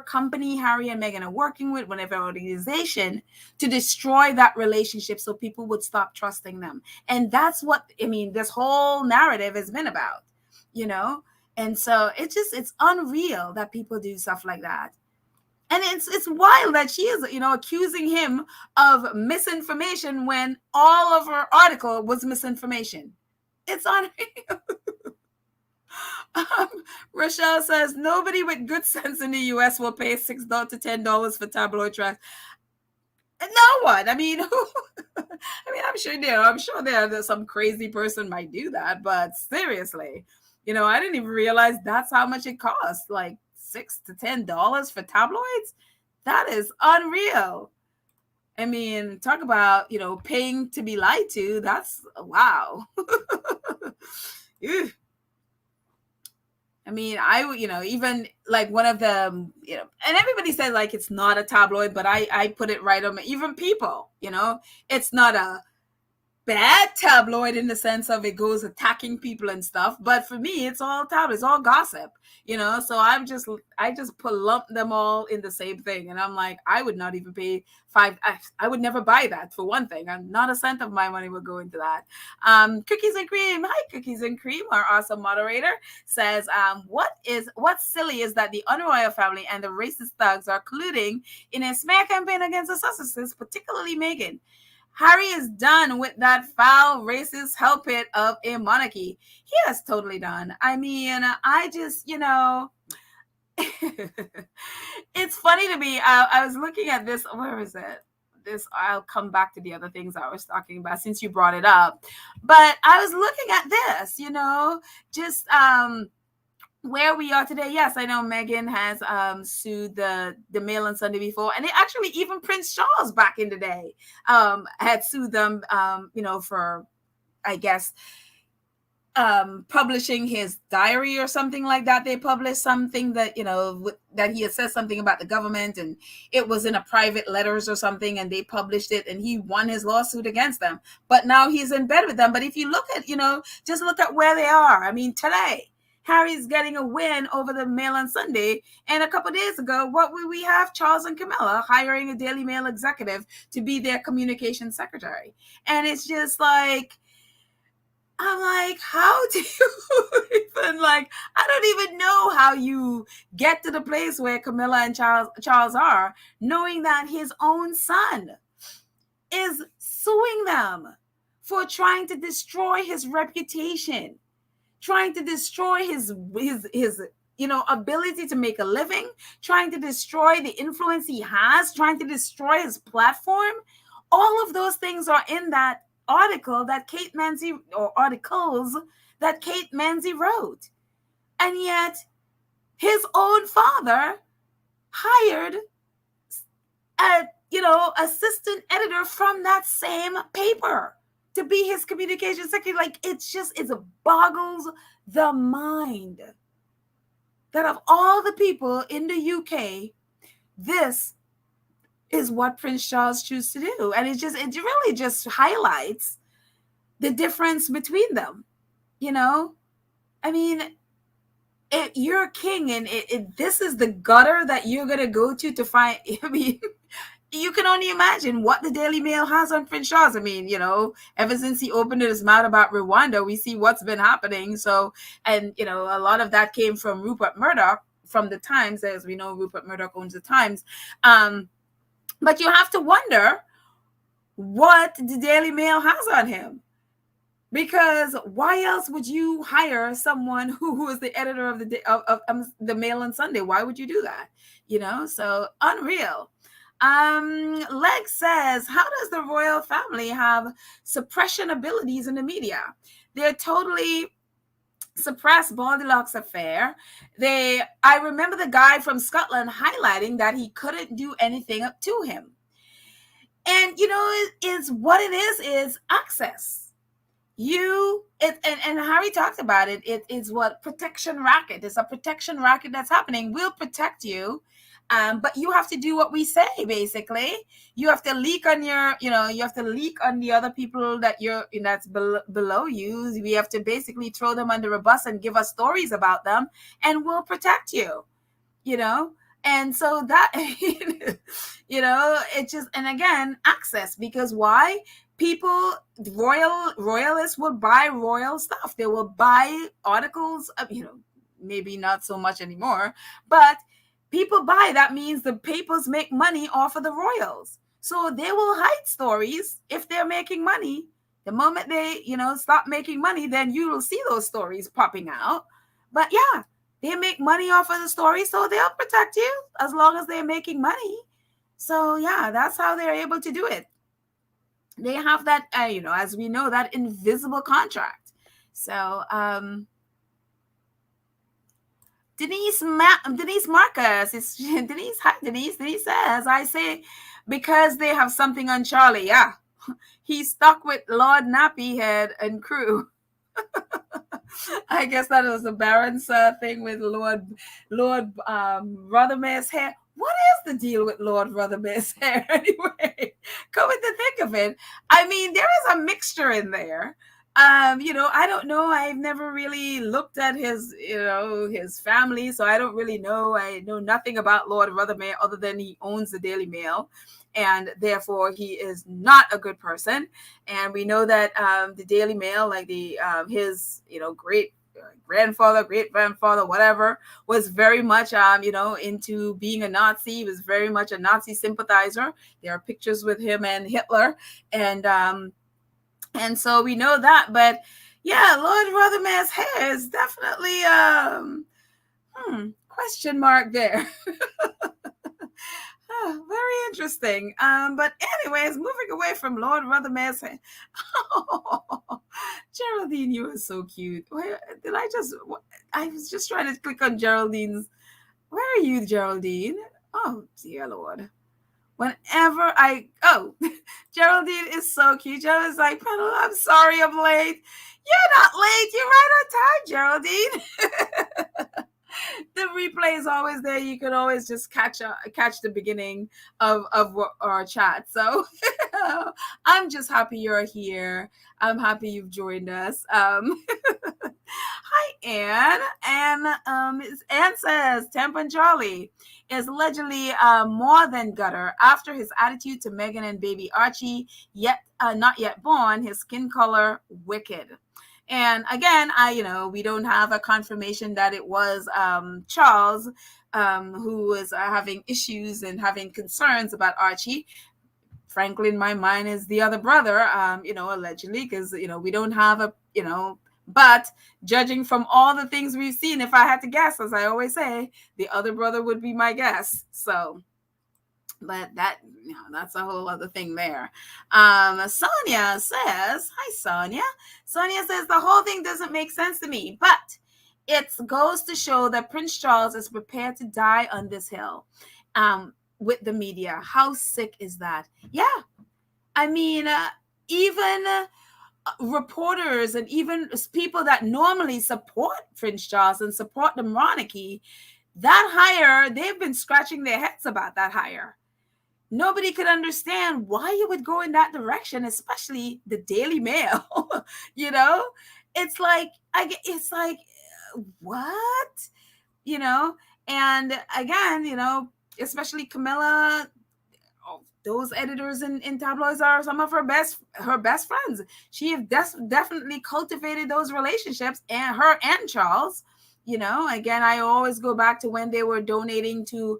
company Harry and Meghan are working with, whatever organization, to destroy that relationship so people would stop trusting them. And that's what, this whole narrative has been about, And so it's unreal that people do stuff like that. And it's wild that she is, accusing him of misinformation when all of her article was misinformation. It's unreal. Rochelle says, nobody with good sense in the U.S. will pay $6 to $10 for tabloid trash. No one. I'm sure there's some crazy person might do that, but seriously, I didn't even realize that's how much it costs. Like $6 to $10 for tabloids. That is unreal. Talk about, paying to be lied to. That's wow. Even like one of them, and everybody says like it's not a tabloid, but I put it right on even People, it's not a bad tabloid in the sense of it goes attacking people and stuff, but for me it's all tabloid, it's all gossip, so I just lump them all in the same thing. And I'm like, I would not even pay I would never buy that, for one thing. Not a cent of my money would go into that. Cookies and Cream, hi Cookies and Cream, our awesome moderator, says, what's silly is that the Unroyal family and the racist thugs are colluding in a smear campaign against the Sussexes, particularly Meghan. Harry is done with that foul, racist hell pit of a monarchy. He has totally done. I just, it's funny to me. I was looking at this. Where is it? I'll come back to the other things I was talking about since you brought it up. But I was looking at this, just where we are today. Yes, I know Meghan has sued the Mail on Sunday before, and actually even Prince Charles back in the day had sued them, for, I guess, publishing his diary or something like that. They published something that, that he had said something about the government, and it was in a private letters or something, and they published it, and he won his lawsuit against them. But now he's in bed with them. But if you look at, just look at where they are. Today, Harry's getting a win over the Mail on Sunday. And a couple of days ago, what we have? Charles and Camilla hiring a Daily Mail executive to be their communications secretary. And it's just like, I'm like, how do you even, like, I don't even know how you get to the place where Camilla and Charles are, knowing that his own son is suing them for trying to destroy his reputation, trying to destroy his ability to make a living, trying to destroy the influence he has, trying to destroy his platform. All of those things are in that article that Kate Manzi, or articles that Kate Manzi wrote. And yet his own father hired a assistant editor from that same paper to be his communications secretary. Like, it boggles the mind that of all the people in the UK, this is what Prince Charles chose to do. And it really just highlights the difference between them. I mean, you're a king, and this is the gutter that you're going to go to find. I mean, you can only imagine what the Daily Mail has on Prince Charles. I mean, ever since he opened his mouth about Rwanda, we see what's been happening. So, and, a lot of that came from Rupert Murdoch from the Times. As we know, Rupert Murdoch owns the Times. But you have to wonder what the Daily Mail has on him. Because why else would you hire someone who is the editor of the Mail on Sunday? Why would you do that? So unreal. Leg says, how does the royal family have suppression abilities in the media? They're totally suppressed Baldylock's affair. I remember the guy from Scotland highlighting that he couldn't do anything up to him. And, is what it is access. And Harry talked about it. It is what protection racket. It's a protection racket that's happening. We'll protect you. But you have to do what we say, basically. You have to leak on you have to leak on the other people that's below you. We have to basically throw them under a bus and give us stories about them, and we'll protect you, And so that, it just, and again, access, because why? People, royalists will buy royal stuff. They will buy articles of, maybe not so much anymore, but people buy. That means the papers make money off of the royals. So they will hide stories if they're making money. The moment they, stop making money, then you will see those stories popping out. But yeah, they make money off of the story, so they'll protect you as long as they're making money. So yeah, that's how they're able to do it. They have that, as we know, that invisible contract. So, Denise Marcus, Denise says, I say, because they have something on Charlie. Yeah, he's stuck with Lord Nappyhead and crew. I guess that was the Baron's thing with Lord Rothermere's hair. What is the deal with Lord Rothermere's hair anyway? Coming to think of it, I mean, there is a mixture in there. I don't know. I've never really looked at his family, so I don't really know. I know nothing about Lord Rothermere other than he owns the Daily Mail, and therefore he is not a good person. And we know that the Daily Mail, like his great grandfather, great grandfather, whatever, was very much into being a Nazi. He was very much a Nazi sympathizer. There are pictures with him and Hitler, and so we know that. But yeah, Lord Rothermere's hair is definitely question mark there. Very interesting. But anyways, moving away from Lord Rothermere's hair. Oh, Geraldine, you are so cute. I was just trying to click on Geraldine's. Where are you, Geraldine? Oh, dear Lord. Geraldine is so cute. Geraldine's like, I'm sorry I'm late. You're not late. You're right on time, Geraldine. The replay is always there. You can always just catch the beginning of our chat. So I'm just happy you're here. I'm happy you've joined us. Hi, Anne. Anne says Temple Charlie is allegedly more than gutter after his attitude to Meghan and baby Archie, yet not yet born. His skin color wicked. And again, we don't have a confirmation that it was Charles who was having issues and having concerns about Archie. Frankly, in my mind, is the other brother, allegedly, because, we don't have but judging from all the things we've seen, if I had to guess, as I always say, the other brother would be my guess. So, but that's a whole other thing there. Sonia says, hi, Sonia. Sonia says, the whole thing doesn't make sense to me, but it goes to show that Prince Charles is prepared to die on this hill. With the media. How sick is that? Yeah. I mean, even reporters and even people that normally support Prince Charles and support the monarchy, that hire, they've been scratching their heads about that hire. Nobody could understand why you would go in that direction, especially the Daily Mail. It's like, what? And again, especially Camilla, those editors in tabloids are some of her best friends. She have definitely cultivated those relationships, and her and Charles. Again, I always go back to when they were donating to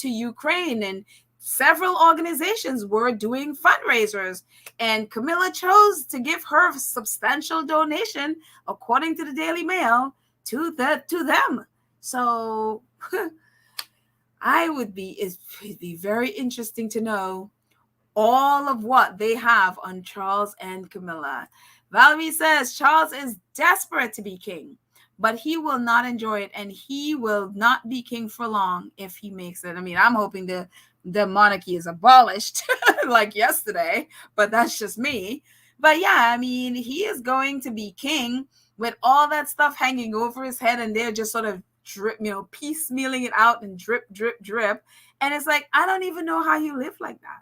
Ukraine, and several organizations were doing fundraisers, and Camilla chose to give her substantial donation, according to the Daily Mail, to them. So it'd be very interesting to know all of what they have on Charles and Camilla. Valerie says Charles is desperate to be king, but he will not enjoy it, and he will not be king for long if he makes it. I mean, I'm hoping the monarchy is abolished like yesterday, but that's just me. But yeah, I mean, he is going to be king with all that stuff hanging over his head, and they're just sort of drip, piecemealing it out and drip, drip, drip. And it's like, I don't even know how you live like that.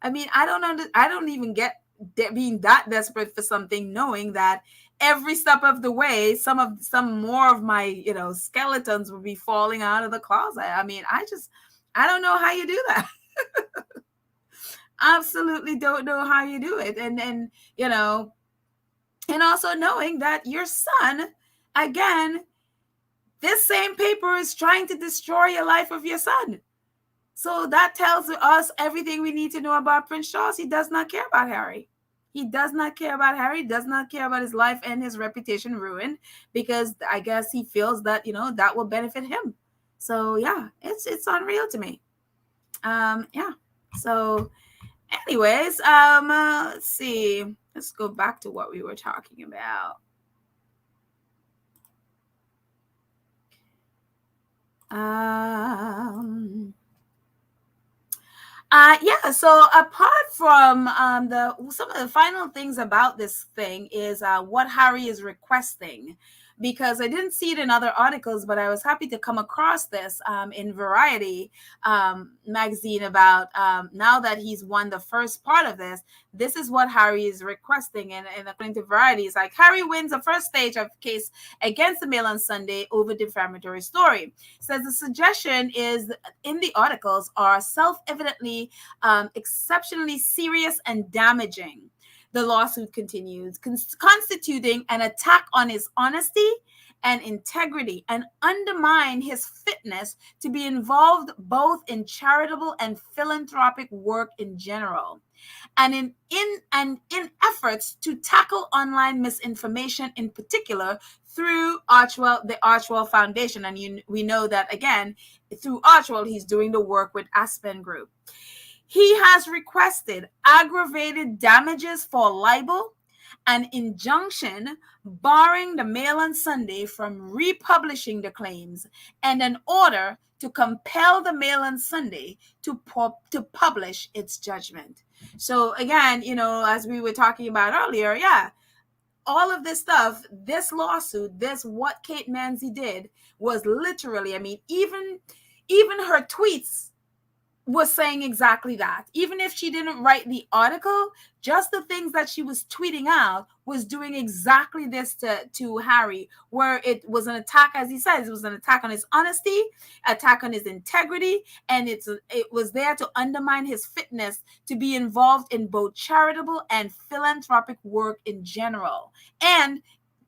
I mean, I don't even get being that desperate for something, knowing that every step of the way, some more of my, skeletons will be falling out of the closet. I mean, I don't know how you do that. Absolutely don't know how you do it. And also knowing that your son, again, this same paper is trying to destroy your life of your son. So that tells us everything we need to know about Prince Charles. He does not care about Harry. He does not care about Harry, does not care about his life and his reputation ruined, because I guess he feels that, that will benefit him. So yeah, it's unreal to me. Yeah. So anyways, let's see. Let's go back to what we were talking about. Yeah, so apart from some of the final things about this thing is what Harry is requesting, because I didn't see it in other articles, but I was happy to come across this in Variety magazine about now that he's won the first part of this is what Harry is requesting. And according to Variety, it's like, Harry wins the first stage of case against the Mail on Sunday over defamatory story. It says the suggestion is in the articles are self-evidently exceptionally serious and damaging. The lawsuit continues, constituting an attack on his honesty and integrity, and undermine his fitness to be involved both in charitable and philanthropic work in general, and in efforts to tackle online misinformation, in particular through the Archwell Foundation. And we know that, again, through Archwell, he's doing the work with Aspen Group. He has requested aggravated damages for libel, an injunction barring the Mail on Sunday from republishing the claims, and an order to compel the Mail on Sunday to publish its judgment. So again, as we were talking about earlier, yeah, all of this stuff, this lawsuit, what Kate Manzi did was literally, I mean, even her tweets was saying exactly that. Even if she didn't write the article, just the things that she was tweeting out was doing exactly this to Harry, where it was an attack, as he says, it was an attack on his honesty, attack on his integrity, and it was there to undermine his fitness to be involved in both charitable and philanthropic work in general, and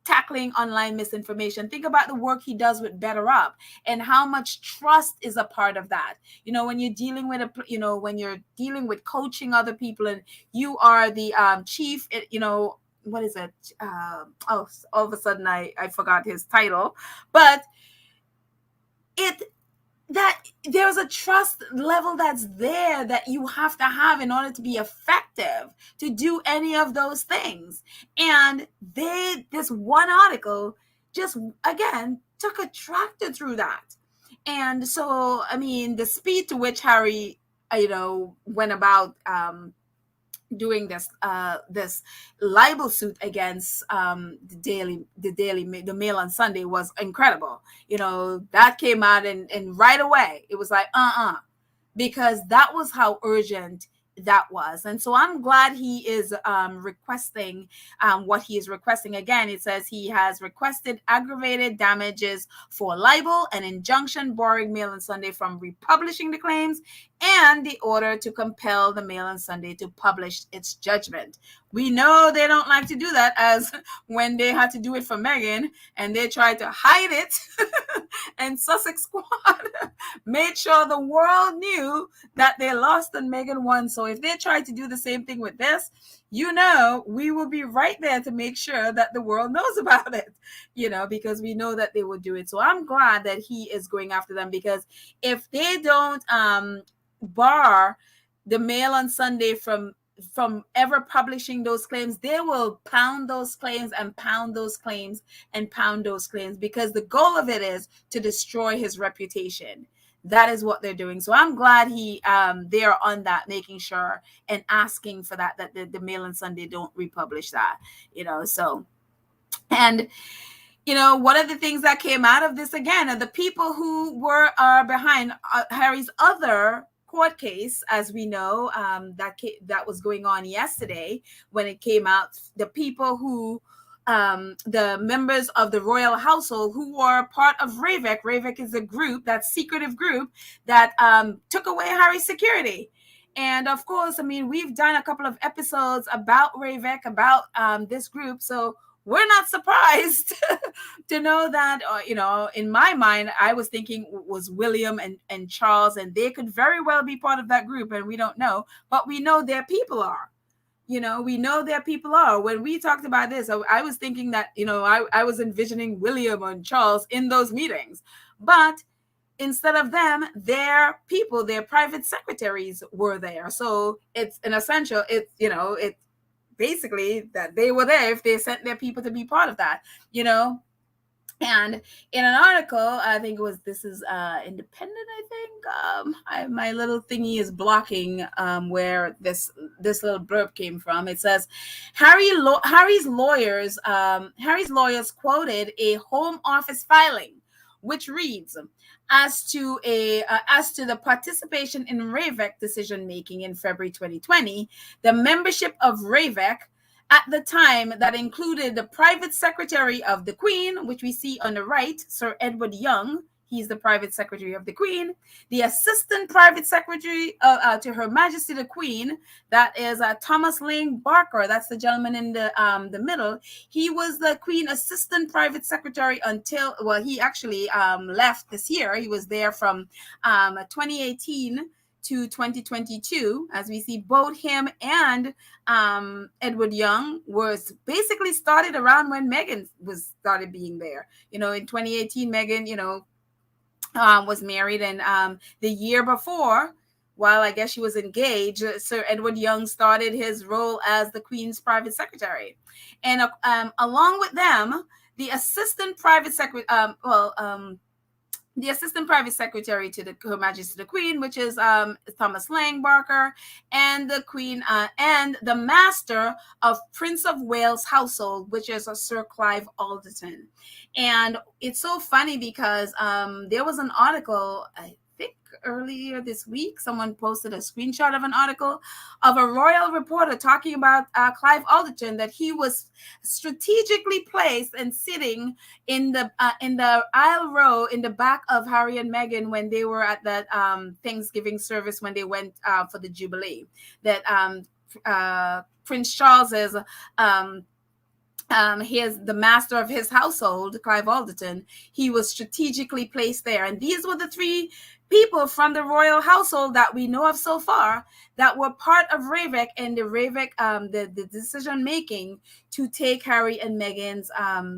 tackling online misinformation. Think about the work he does with Better Up and how much trust is a part of that. When you're dealing with when you're dealing with coaching other people, and you are the chief, what is it? All of a sudden I forgot his title, but that there's a trust level that's there that you have to have in order to be effective to do any of those things. And this one article just, again, took a tractor through that. And so, I mean, the speed to which Harry, went about doing this libel suit against the Mail on Sunday was incredible. That came out and right away it was like because that was how urgent that was. And so I'm glad he is requesting what he is requesting. Again, it says he has requested aggravated damages for libel, an injunction barring Mail on Sunday from republishing the claims, and the order to compel the Mail on Sunday to publish its judgment. We know they don't like to do that, as when they had to do it for Meghan and they tried to hide it and Sussex Squad made sure the world knew that they lost and Meghan won. So if they try to do the same thing with this, we will be right there to make sure that the world knows about it, because we know that they will do it. So I'm glad that he is going after them, because if they don't bar the Mail on Sunday from ever publishing those claims, they will pound those claims and pound those claims and pound those claims, because the goal of it is to destroy his reputation. That is what they're doing. So I'm glad they're on that, making sure and asking for that the Mail on Sunday don't republish that, so. And one of the things that came out of this, again, are the people who are behind Harry's other court case, as we know, that was going on yesterday when it came out. The people who, the members of the royal household who were part of Ravek. Ravek is a group, that secretive group that took away Harry's security. And of course, I mean, we've done a couple of episodes about Ravek, about this group. So we're not surprised to know that, in my mind, I was thinking was William and Charles, and they could very well be part of that group, and we don't know, but we know their people are. We know their people are. When we talked about this, I was thinking that, I was envisioning William and Charles in those meetings, but instead of them, their people, their private secretaries were there. So it's an essential, it's basically that they were there if they sent their people to be part of that, And in an article, I think this is Independent, I think. My little thingy is blocking where this little blurb came from. It says, Harry's lawyers quoted a Home Office filing, which reads, as to the participation in Ravek decision making in February 2020, the membership of Ravek at the time that included the private secretary of the Queen, which we see on the right, Sir Edward Young. He's the private secretary of the Queen. The assistant private secretary to Her Majesty the Queen, that is Thomas Lane Barker. That's the gentleman in the middle. He was the Queen assistant private secretary until, he actually left this year. He was there from 2018 to 2022. As we see, both him and Edward Young was basically started around when Meghan started being there. In 2018, Meghan, was married, and the year before, while I guess she was engaged, Sir Edward Young started his role as the Queen's private secretary. And along with them, the assistant private secretary, the assistant private secretary to Her Majesty the Queen, which is Thomas Lang Barker, and the Queen and the Master of Prince of Wales household, which is Sir Clive Alderton. And it's so funny because there was an article, I think earlier this week, someone posted a screenshot of an article of a royal reporter talking about Clive Alderton, that he was strategically placed and sitting in the aisle row in the back of Harry and Meghan when they were at that Thanksgiving service when they went for the Jubilee. That Prince Charles is he is the master of his household, Clive Alderton. He was strategically placed there. And these were the three people from the royal household that we know of so far that were part of Ravik and the Ravik, the decision making to take Harry and Meghan's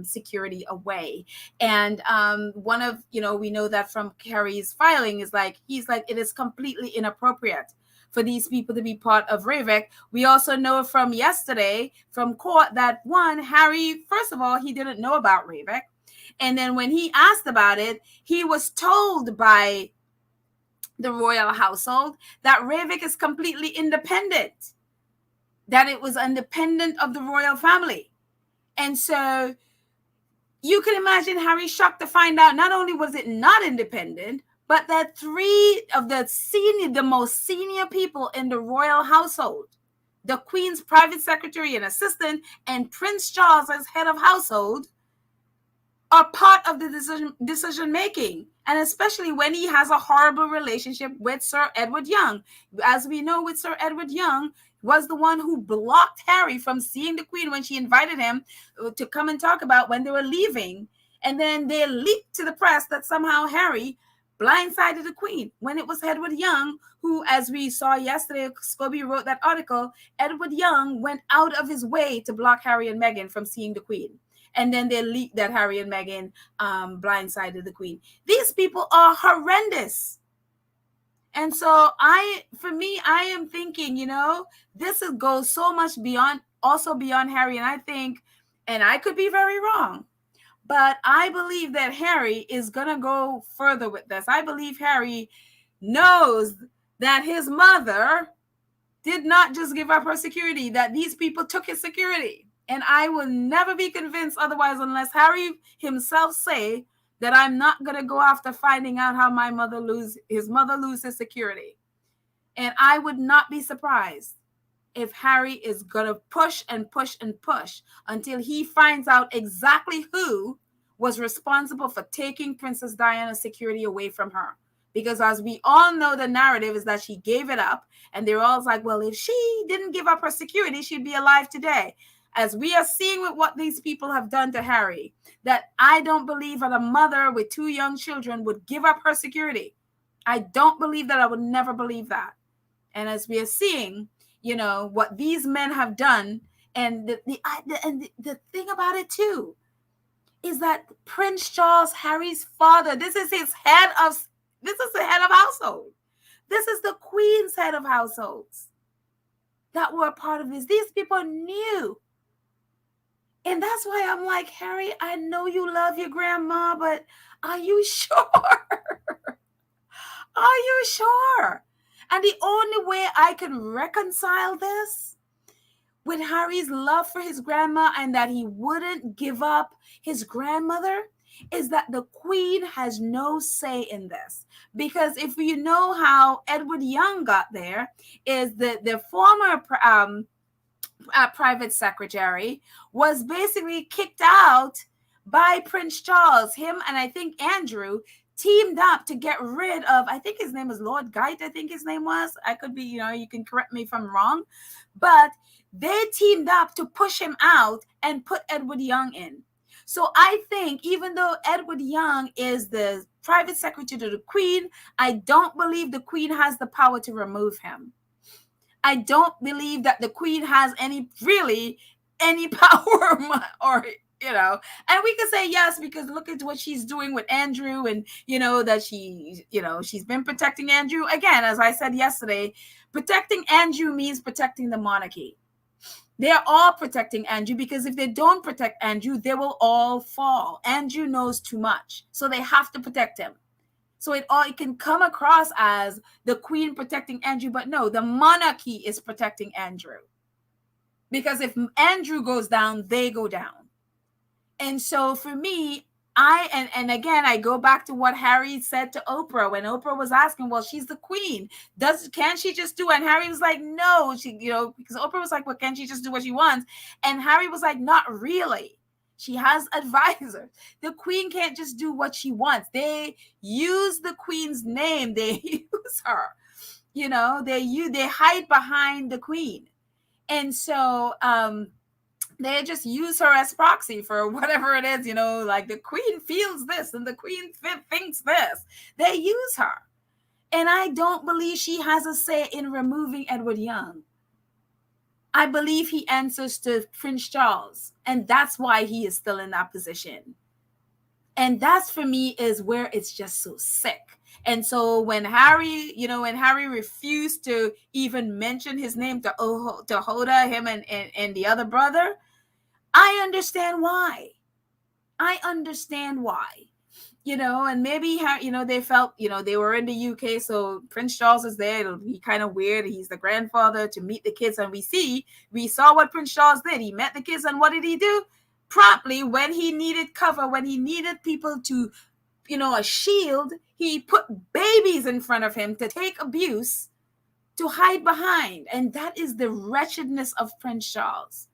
security away. And one of, we know that from Harry's filing is he's like, it is completely inappropriate for these people to be part of Ravik. We also know from yesterday from court that Harry, first of all, he didn't know about Ravik. And then when he asked about it, he was told by the royal household that Ravik is completely independent, that it was independent of the royal family. And so you can imagine Harry's shocked to find out not only was it not independent, but that three of the most senior people in the royal household, the Queen's private secretary and assistant, and Prince Charles as head of household, are part of the decision making. And especially when he has a horrible relationship with Sir Edward Young. As we know, with Sir Edward Young, was the one who blocked Harry from seeing the Queen when she invited him to come and talk about when they were leaving. And then they leaked to the press that somehow Harry blindsided the Queen, when it was Edward Young who, as we saw yesterday, Scobie wrote that article, Edward Young went out of his way to block Harry and Meghan from seeing the Queen. And then they leaked that Harry and Meghan blindsided the Queen. These people are horrendous. And so I am thinking, this goes so much beyond Harry. And I think, and I could be very wrong, but I believe that Harry is going to go further with this. I believe Harry knows that his mother did not just give up her security, that these people took his security. And I will never be convinced otherwise unless Harry himself say that I'm not going to go after finding out how his mother loses security. And I would not be surprised if Harry is going to push and push and push until he finds out exactly who was responsible for taking Princess Diana's security away from her. Because as we all know, the narrative is that she gave it up. And they're all like, well, if she didn't give up her security, she'd be alive today. As we are seeing with what these people have done to Harry, that I don't believe that a mother with two young children would give up her security. I don't believe that. I would never believe that. And as we are seeing, what these men have done, and the thing about it too, is that Prince Charles, Harry's father, this is the head of household. This is the Queen's head of households that were a part of this. These people knew. And that's why I'm like, Harry, I know you love your grandma, but are you sure? Are you sure? And the only way I can reconcile this with Harry's love for his grandma and that he wouldn't give up his grandmother is that the Queen has no say in this. Because if you know how Edward Young got there, is the former private secretary was basically kicked out by Prince Charles. Him and I think Andrew teamed up to get rid of, I think his name was Lord Geit, I think his name was. I could be, you can correct me if I'm wrong. But they teamed up to push him out and put Edward Young in. So I think even though Edward Young is the private secretary to the Queen, I don't believe the Queen has the power to remove him. I don't believe that the Queen has any power or and we could say yes, because look at what she's doing with Andrew, and that she's been protecting Andrew. Again, as I said yesterday, protecting Andrew means protecting the monarchy. They're all protecting Andrew, because if they don't protect Andrew, they will all fall. Andrew knows too much, so they have to protect him. So it can come across as the Queen protecting Andrew, but no, the monarchy is protecting Andrew. Because if Andrew goes down, they go down. And so for me, And again, I go back to what Harry said to Oprah when Oprah was asking, well, she's the queen. Can't she just do? And Harry was like, no, because Oprah was like, well, can't she just do what she wants? And Harry was like, not really. She has advisors. The queen can't just do what she wants. They use the queen's name. They use her. They hide behind the queen. And so they just use her as proxy for whatever it is, like the queen feels this and the queen thinks this. They use her. And I don't believe she has a say in removing Edward Young. I believe he answers to Prince Charles, and that's why he is still in that position. And that's, for me, is where it's just so sick. And so when Harry refused to even mention his name to Hoda, him and the other brother, I understand why. And maybe, they felt, they were in the UK, so Prince Charles is there. It'll be kind of weird. He's the grandfather to meet the kids. And we saw what Prince Charles did. He met the kids, and what did he do? Promptly, when he needed cover, when he needed people to, a shield, he put babies in front of him to take abuse, to hide behind. And that is the wretchedness of Prince Charles.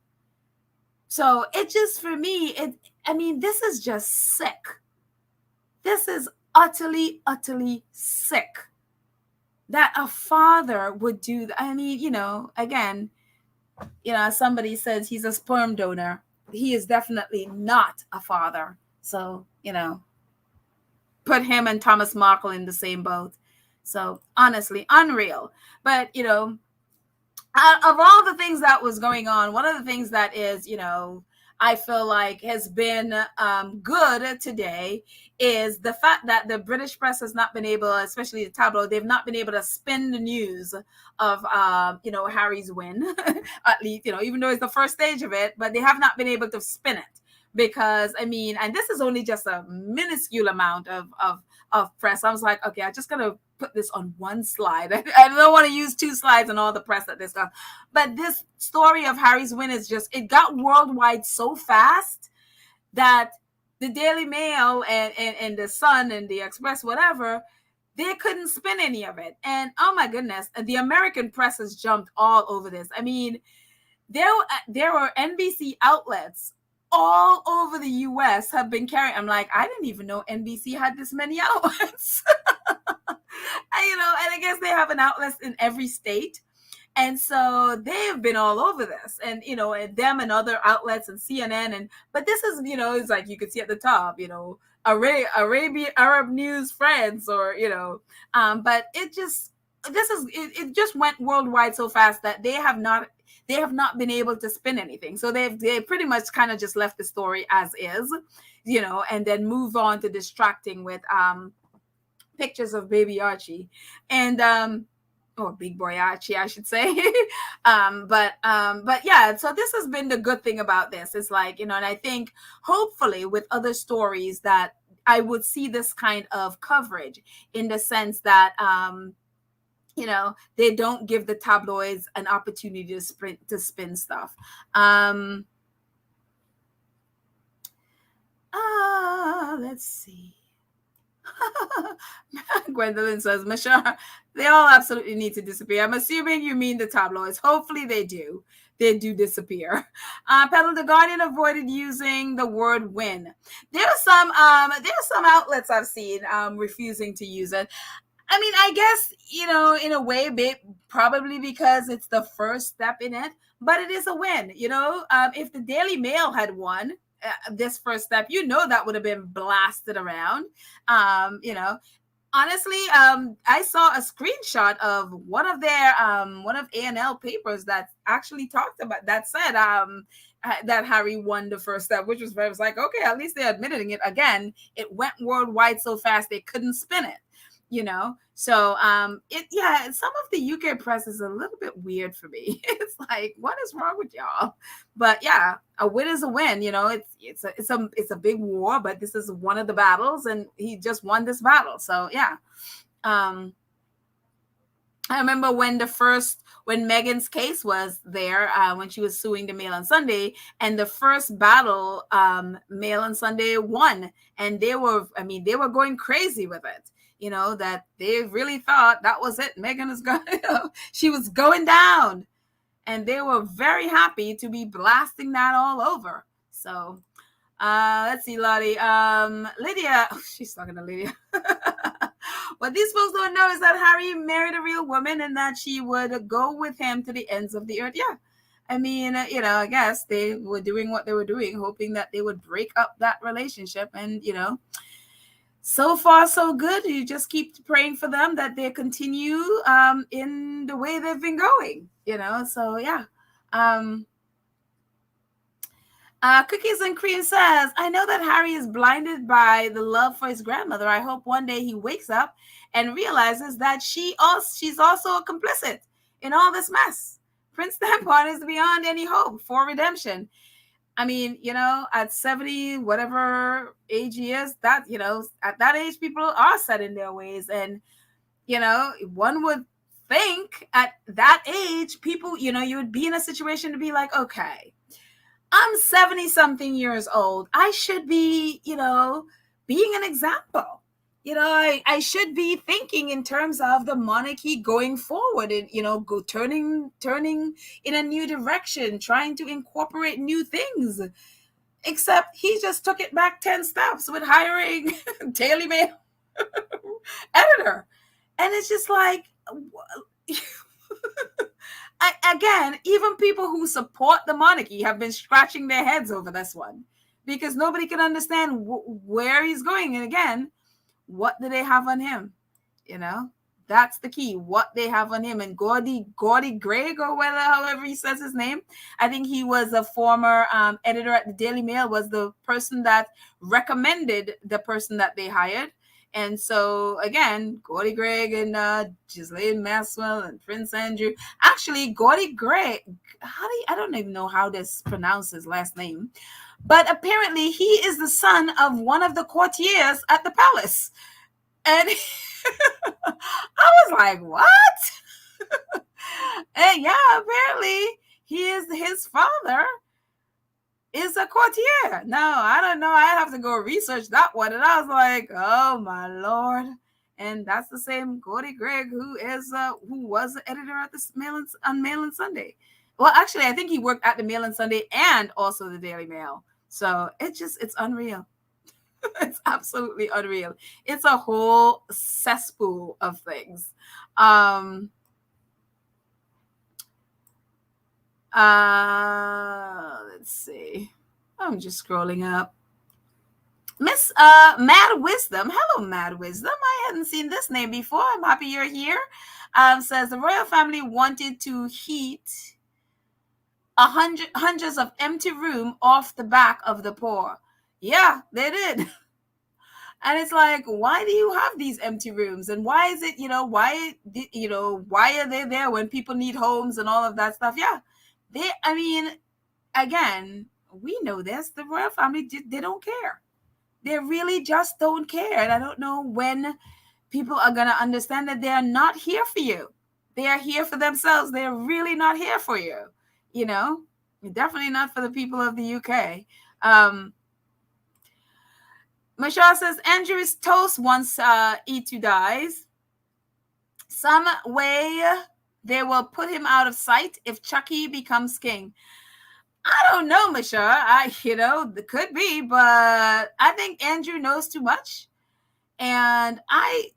So it just, for me, this is just sick. This is utterly, utterly sick that a father would do that. Again, as somebody says, he's a sperm donor. He is definitely not a father. So, put him and Thomas Markle in the same boat. So honestly, unreal. But, of all the things that was going on, one of the things that is, I feel like has been good today is the fact that the British press has not been able, especially the tabloid, they've not been able to spin the news of, Harry's win, at least, even though it's the first stage of it, but they have not been able to spin it because, and this is only just a minuscule amount of press. I was like, okay, I'm just going to put this on one slide. I don't want to use two slides and all the press that this got. But this story of Harry's win is it got worldwide so fast that the Daily Mail and the Sun and the Express, whatever, they couldn't spin any of it. And oh my goodness, the American press has jumped all over this. There were NBC outlets all over the US have been carrying. I'm like, I didn't even know NBC had this many outlets. And I guess they have an outlet in every state. And so they've been all over this, and, and them and other outlets and CNN. But this is, it's like you could see at the top, Arab News France, or, but it just went worldwide so fast that they have not been able to spin anything. So they pretty much kind of just left the story as is, and then move on to distracting with, pictures of baby Archie and or big boy Archie, I should say. But yeah, so this has been the good thing about this. It's like, and I think hopefully with other stories that I would see this kind of coverage in the sense that they don't give the tabloids an opportunity to spin stuff. Let's see. Gwendolyn says, Mashar, they all absolutely need to disappear. I'm assuming you mean the tabloids. Hopefully they do. They do disappear. Peddle, the Guardian avoided using the word win. There are some outlets I've seen refusing to use it. I guess, in a way, probably because it's the first step in it, but it is a win. If the Daily Mail had won this first step, that would have been blasted around. Honestly, I saw a screenshot of one of A&L papers that actually talked about that said that Harry won the first step, which was like, okay, at least they're admitting it. Again, it went worldwide so fast they couldn't spin it. So some of the UK press is a little bit weird for me. It's like, what is wrong with y'all? But yeah, a win is a win. It's a big war, but this is one of the battles, and he just won this battle. So yeah. I remember when Meghan's case was there, when she was suing the Mail on Sunday, and the first battle, Mail on Sunday won, and they were going crazy with it. That they really thought that was it. Meghan is going, she was going down, and they were very happy to be blasting that all over. So, let's see, Lottie. Lydia, she's talking to Lydia. What these folks don't know is that Harry married a real woman and that she would go with him to the ends of the earth. Yeah. I mean, I guess they were doing what they were doing, hoping that they would break up that relationship. And, so far, so good. You just keep praying for them that they continue in the way they've been going, So, yeah. Cookies and Cream says, I know that Harry is blinded by the love for his grandmother. I hope one day he wakes up and realizes that she's also complicit in all this mess. Prince Tampon is beyond any hope for redemption. I mean, at 70, whatever age he is, that, at that age, people are set in their ways. And, one would think at that age, people, you would be in a situation to be like, okay, I'm 70 something years old. I should be, being an example. I should be thinking in terms of the monarchy going forward and, turning in a new direction, trying to incorporate new things. Except he just took it back 10 steps with hiring Daily Mail editor. And it's just like, again, even people who support the monarchy have been scratching their heads over this one because nobody can understand where he's going. And again, what do they have on him? That's the key. What they have on him. And Gordy Gregg, or however he says his name, I think he was a former editor at the Daily Mail, was the person that recommended the person that they hired. And so, again, Gordy Gregg and Ghislaine Maxwell and Prince Andrew. Actually, Gordy Gregg, I don't even know how to pronounce his last name. But apparently, he is the son of one of the courtiers at the palace. And I was like, what? And yeah, apparently, his father is a courtier. No, I don't know. I have to go research that one. And I was like, oh my Lord. And that's the same Gordy Gregg who was the editor at the Mail on Sunday. Well, actually, I think he worked at the Mail on Sunday and also the Daily Mail. So it's unreal. It's absolutely unreal. It's a whole cesspool of things. Let's see. I'm just scrolling up. Miss Mad Wisdom. Hello, Mad Wisdom. I hadn't seen this name before. I'm happy you're here. Says the royal family wanted to heat hundreds of empty room off the back of the poor. Yeah, they did. And it's like, why do you have these empty rooms? And why is it, why are they there when people need homes and all of that stuff? Yeah. Again, we know this. The royal family, they don't care. They really just don't care. And I don't know when people are going to understand that they are not here for you. They are here for themselves. They're really not here for you. Definitely not for the people of the UK. Michelle says, Andrew is toast once E2 dies. Some way they will put him out of sight if Chucky becomes king. I don't know, Michelle. It could be, but I think Andrew knows too much. And I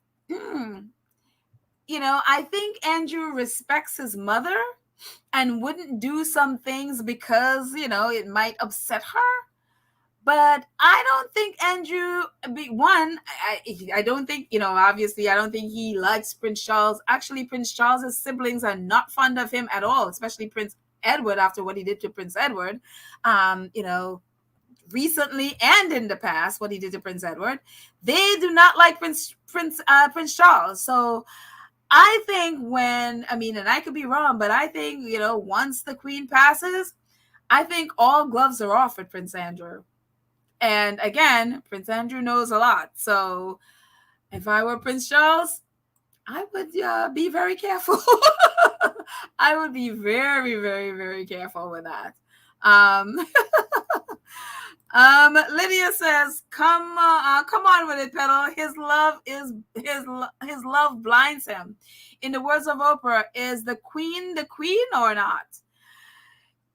think Andrew respects his mother and wouldn't do some things because, it might upset her. But I don't think Andrew, I don't think, obviously, I don't think he likes Prince Charles. Actually, Prince Charles's siblings are not fond of him at all, especially Prince Edward after what he did to Prince Edward, recently and in the past, what he did to Prince Edward. They do not like Prince Charles. So I think and I could be wrong, but I think, once the Queen passes, I think all gloves are off with Prince Andrew. And again, Prince Andrew knows a lot. So if I were Prince Charles, I would be very careful. I would be very, very, very careful with that. Um, Lydia says, come on with it, pedal. His love blinds him. In the words of Oprah, is the queen or not?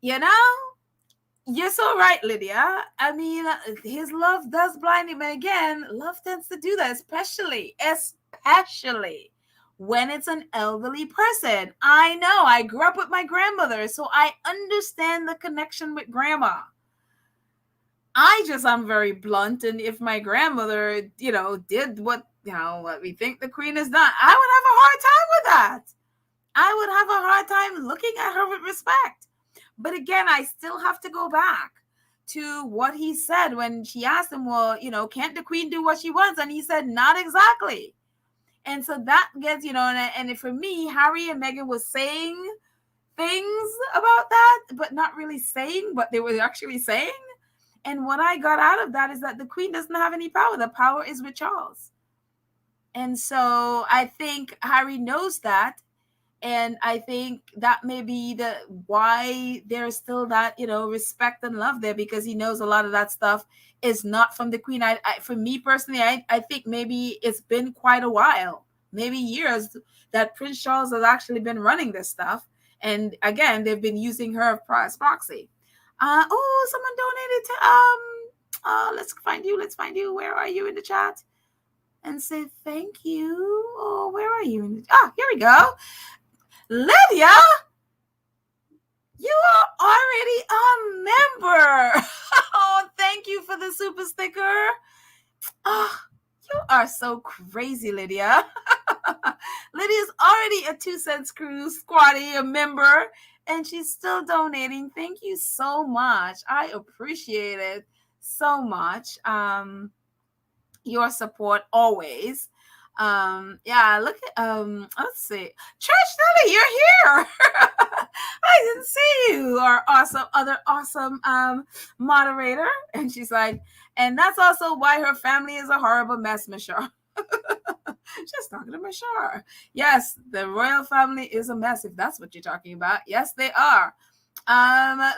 You know, you're so right, Lydia. I mean, his love does blind him, and again, love tends to do that, especially when it's an elderly person. I know. I grew up with my grandmother, so I understand the connection with grandma. I'm very blunt, and if my grandmother, did what we think the queen has done, I would have a hard time with that. I would have a hard time looking at her with respect. But again, I still have to go back to what he said when she asked him, well, can't the queen do what she wants? And he said, not exactly. And so that gets, and for me, Harry and Meghan was saying things about that, but not really saying what they were actually saying. And what I got out of that is that the queen doesn't have any power. The power is with Charles. And so I think Harry knows that. And I think that may be why there's still that, respect and love there, because he knows a lot of that stuff is not from the queen. For me personally, I think maybe it's been quite a while, maybe years, that Prince Charles has actually been running this stuff. And again, they've been using her as proxy. Someone donated to let's find you. Where are you in the chat? And say thank you. Oh, where are you? Here we go. Lydia, you are already a member. Oh, thank you for the super sticker. Oh, you are so crazy, Lydia. Lydia's already a 2 cents crew squatty, a member, and she's still donating. Thank you so much. I appreciate it so much. Your support always. Look at let's see. Church Nelly, you're here. I didn't see you. Our other awesome moderator. And she's like, and that's also why her family is a horrible mess, Michelle. Just talking to Michelle. Yes, the royal family is a mess, if that's what you're talking about. Yes, they are.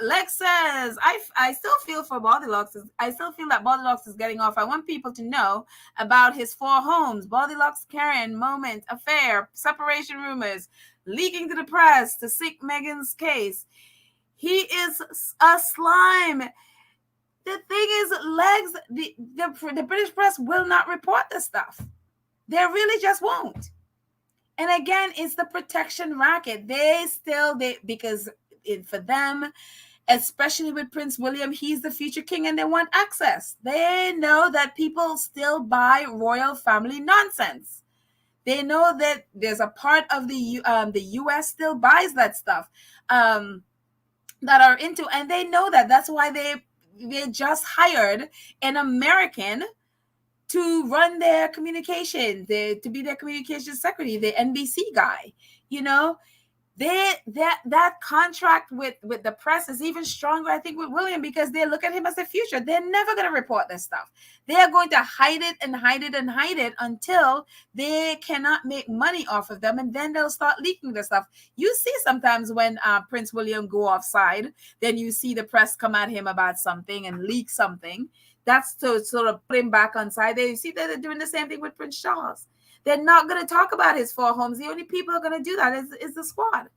Lex says, I still feel for Baldylocks. I still feel that Baldylocks is getting off. I want people to know about his 4 homes, Baldylocks, Karen, moment, affair, separation rumors, leaking to the press to sink Meghan's case. He is a slime. The thing is, Legs, the British press will not report this stuff. They really just won't. And again, it's the protection racket. Because for them, especially with Prince William, he's the future king and they want access. They know that people still buy royal family nonsense. They know that there's a part of the US still buys that stuff that are into, and they know that. That's why they just hired an American to run their communication, to be their communication secretary, the NBC guy. That contract with the press is even stronger, I think, with William, because they look at him as the future. They're never going to report this stuff. They are going to hide it and hide it and hide it until they cannot make money off of them, and then they'll start leaking the stuff. You see sometimes when Prince William go offside, then you see the press come at him about something and leak something. That's to sort of put him back on side. You see that they're doing the same thing with Prince Charles. They're not going to talk about his 4 homes. The only people who are going to do that is the squad.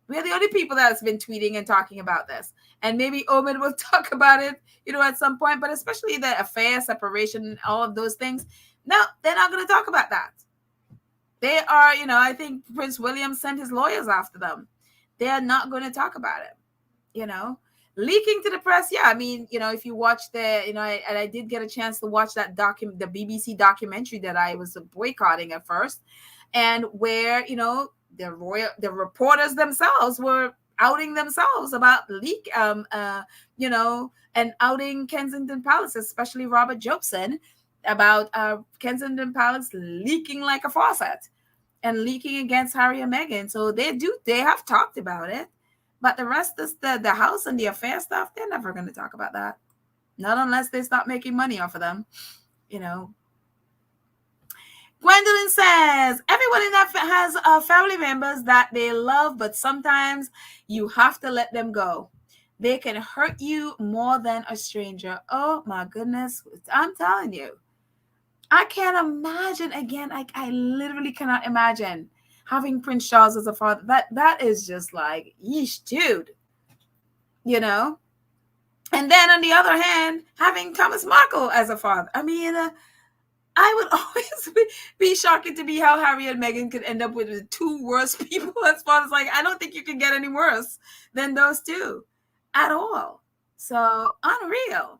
We're the only people that's been tweeting and talking about this. And maybe Omid will talk about it, at some point. But especially the affair, separation, all of those things. No, they're not going to talk about that. They are, I think Prince William sent his lawyers after them. They are not going to talk about it, Leaking to the press, yeah. I mean, if you watch I did get a chance to watch that the BBC documentary that I was boycotting at first, and where the reporters themselves were outing themselves about leak, and outing Kensington Palace, especially Robert Jobson, about Kensington Palace leaking like a faucet and leaking against Harry and Meghan. So they have talked about it. But the rest of the house and the affair stuff, they're never going to talk about that. Not unless they stop making money off of them, Gwen Gwendolyn says, everyone in that has family members that they love, but sometimes you have to let them go. They can hurt you more than a stranger. Oh my goodness. I'm telling you. I can't imagine again. I literally cannot imagine having Prince Charles as a father. That is just like, yeesh, dude. You know? And then on the other hand, having Thomas Markle as a father. I mean, I would always be shocking to me how Harry and Meghan could end up with the two worst people as fathers. Like, I don't think you can get any worse than those two at all. So unreal.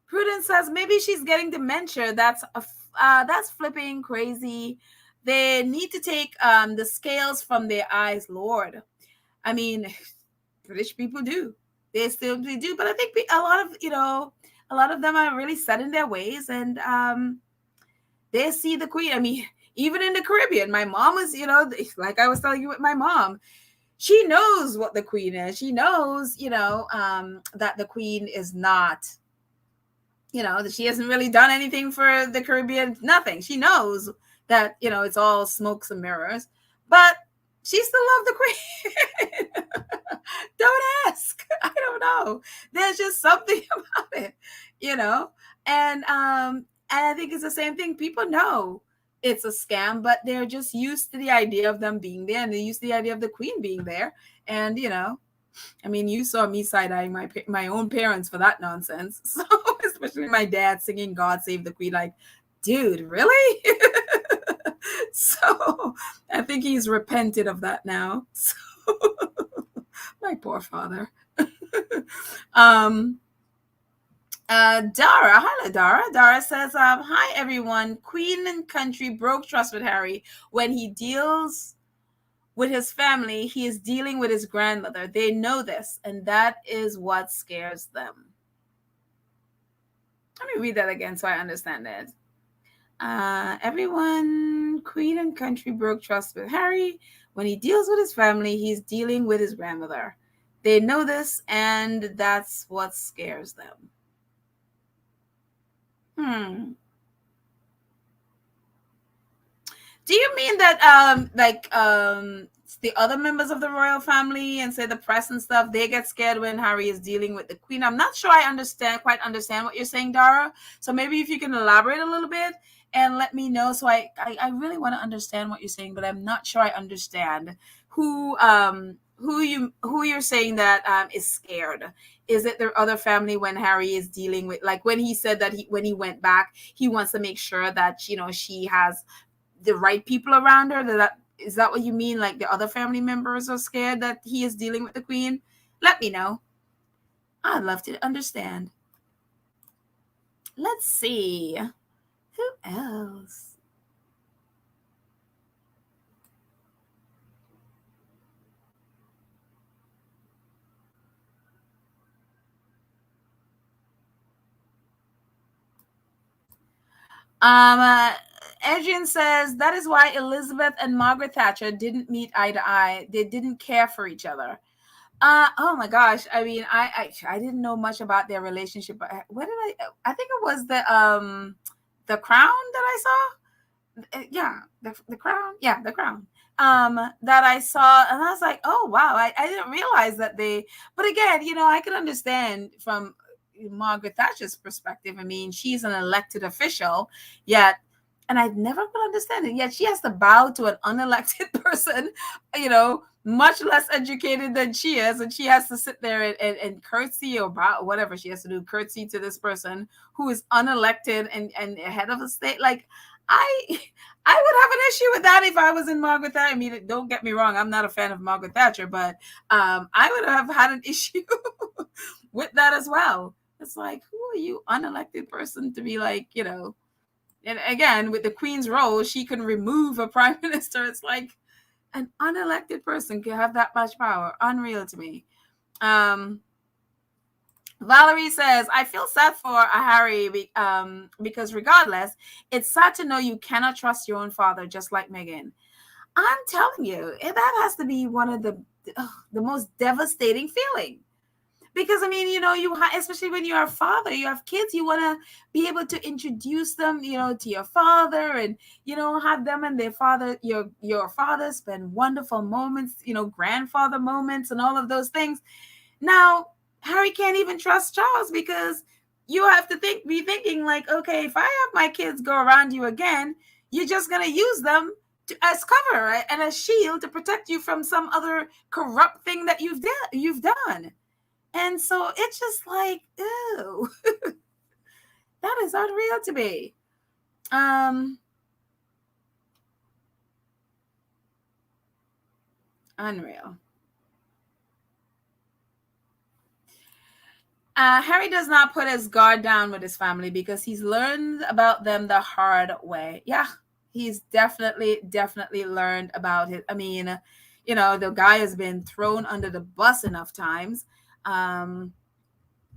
Prudence says maybe she's getting dementia. That's flipping crazy. They need to take the scales from their eyes, Lord. I mean, British people do. They still do, but I think a lot of them are really set in their ways, and they see the Queen. I mean, even in the Caribbean, my mom was, like I was telling you with my mom, she knows what the Queen is. She knows, that the Queen is not. That she hasn't really done anything for the Caribbean, nothing. She knows that, it's all smokes and mirrors, but she still loves the Queen. Don't ask. I don't know. There's just something about it, and I think it's the same thing. People know it's a scam, but they're just used to the idea of them being there, and they're used to the idea of the Queen being there. And, I mean, you saw me side-eyeing my own parents for that nonsense. So, especially my dad singing God Save the Queen, like, dude, really? So, I think he's repented of that now. So, my poor father. Dara, hello, Dara. Dara says, hi, everyone. Queen and country broke trust with Harry. When he deals with his family, he is dealing with his grandmother. They know this, and that is what scares them. Let me read that again so I understand it. Everyone, Queen and country broke trust with Harry. When he deals with his family, he's dealing with his grandmother. They know this, and that's what scares them. Do you mean that the other members of the royal family and say the press and stuff, they get scared when Harry is dealing with the Queen? I'm not sure I quite understand what you're saying, Dara. So maybe if you can elaborate a little bit and let me know. So I really want to understand what you're saying, but I'm not sure I understand who you're saying that is scared. Is it their other family when Harry is dealing with, like when he said that when he went back, he wants to make sure that, she has the right people around her? Is that what you mean? Like the other family members are scared that he is dealing with the Queen? Let me know. I'd love to understand. Let's see. Who else? Adrian says that is why Elizabeth and Margaret Thatcher didn't meet eye to eye. They didn't care for each other. Oh my gosh. I mean, I didn't know much about their relationship, but what did I think it was the Crown that I saw. Yeah, the Crown. Yeah, the Crown. That I saw, and I was like, oh wow, I didn't realize that but again, I can understand from Margaret Thatcher's perspective. I mean, she's an elected official, yet, and I never could understand it, yet she has to bow to an unelected person, much less educated than she is, and she has to sit there and curtsy or bow, whatever she has to do, curtsy to this person who is unelected and head of the state. Like, I would have an issue with that if I was in Margaret Thatcher. I mean, don't get me wrong, I'm not a fan of Margaret Thatcher, but I would have had an issue with that as well. It's like, who are you, unelected person, to be like, and again, with the Queen's role, she can remove a prime minister. It's like an unelected person can have that much power. Unreal to me. Valerie says, I feel sad for Harry because regardless, it's sad to know you cannot trust your own father, just like Meghan. I'm telling you, that has to be one of the most devastating feeling. Because I mean, especially when you're a father, you have kids, you want to be able to introduce them, to your father, and have them and their father, your father, spend wonderful moments, grandfather moments, and all of those things. Now, Harry can't even trust Charles, because you have to be thinking like, okay, if I have my kids go around you again, you're just gonna use them as cover, right? And as shield to protect you from some other corrupt thing that you've done. And so it's just like, ew, that is unreal to me. Unreal. Harry does not put his guard down with his family because he's learned about them the hard way. Yeah, he's definitely learned about it. I mean, the guy has been thrown under the bus enough times.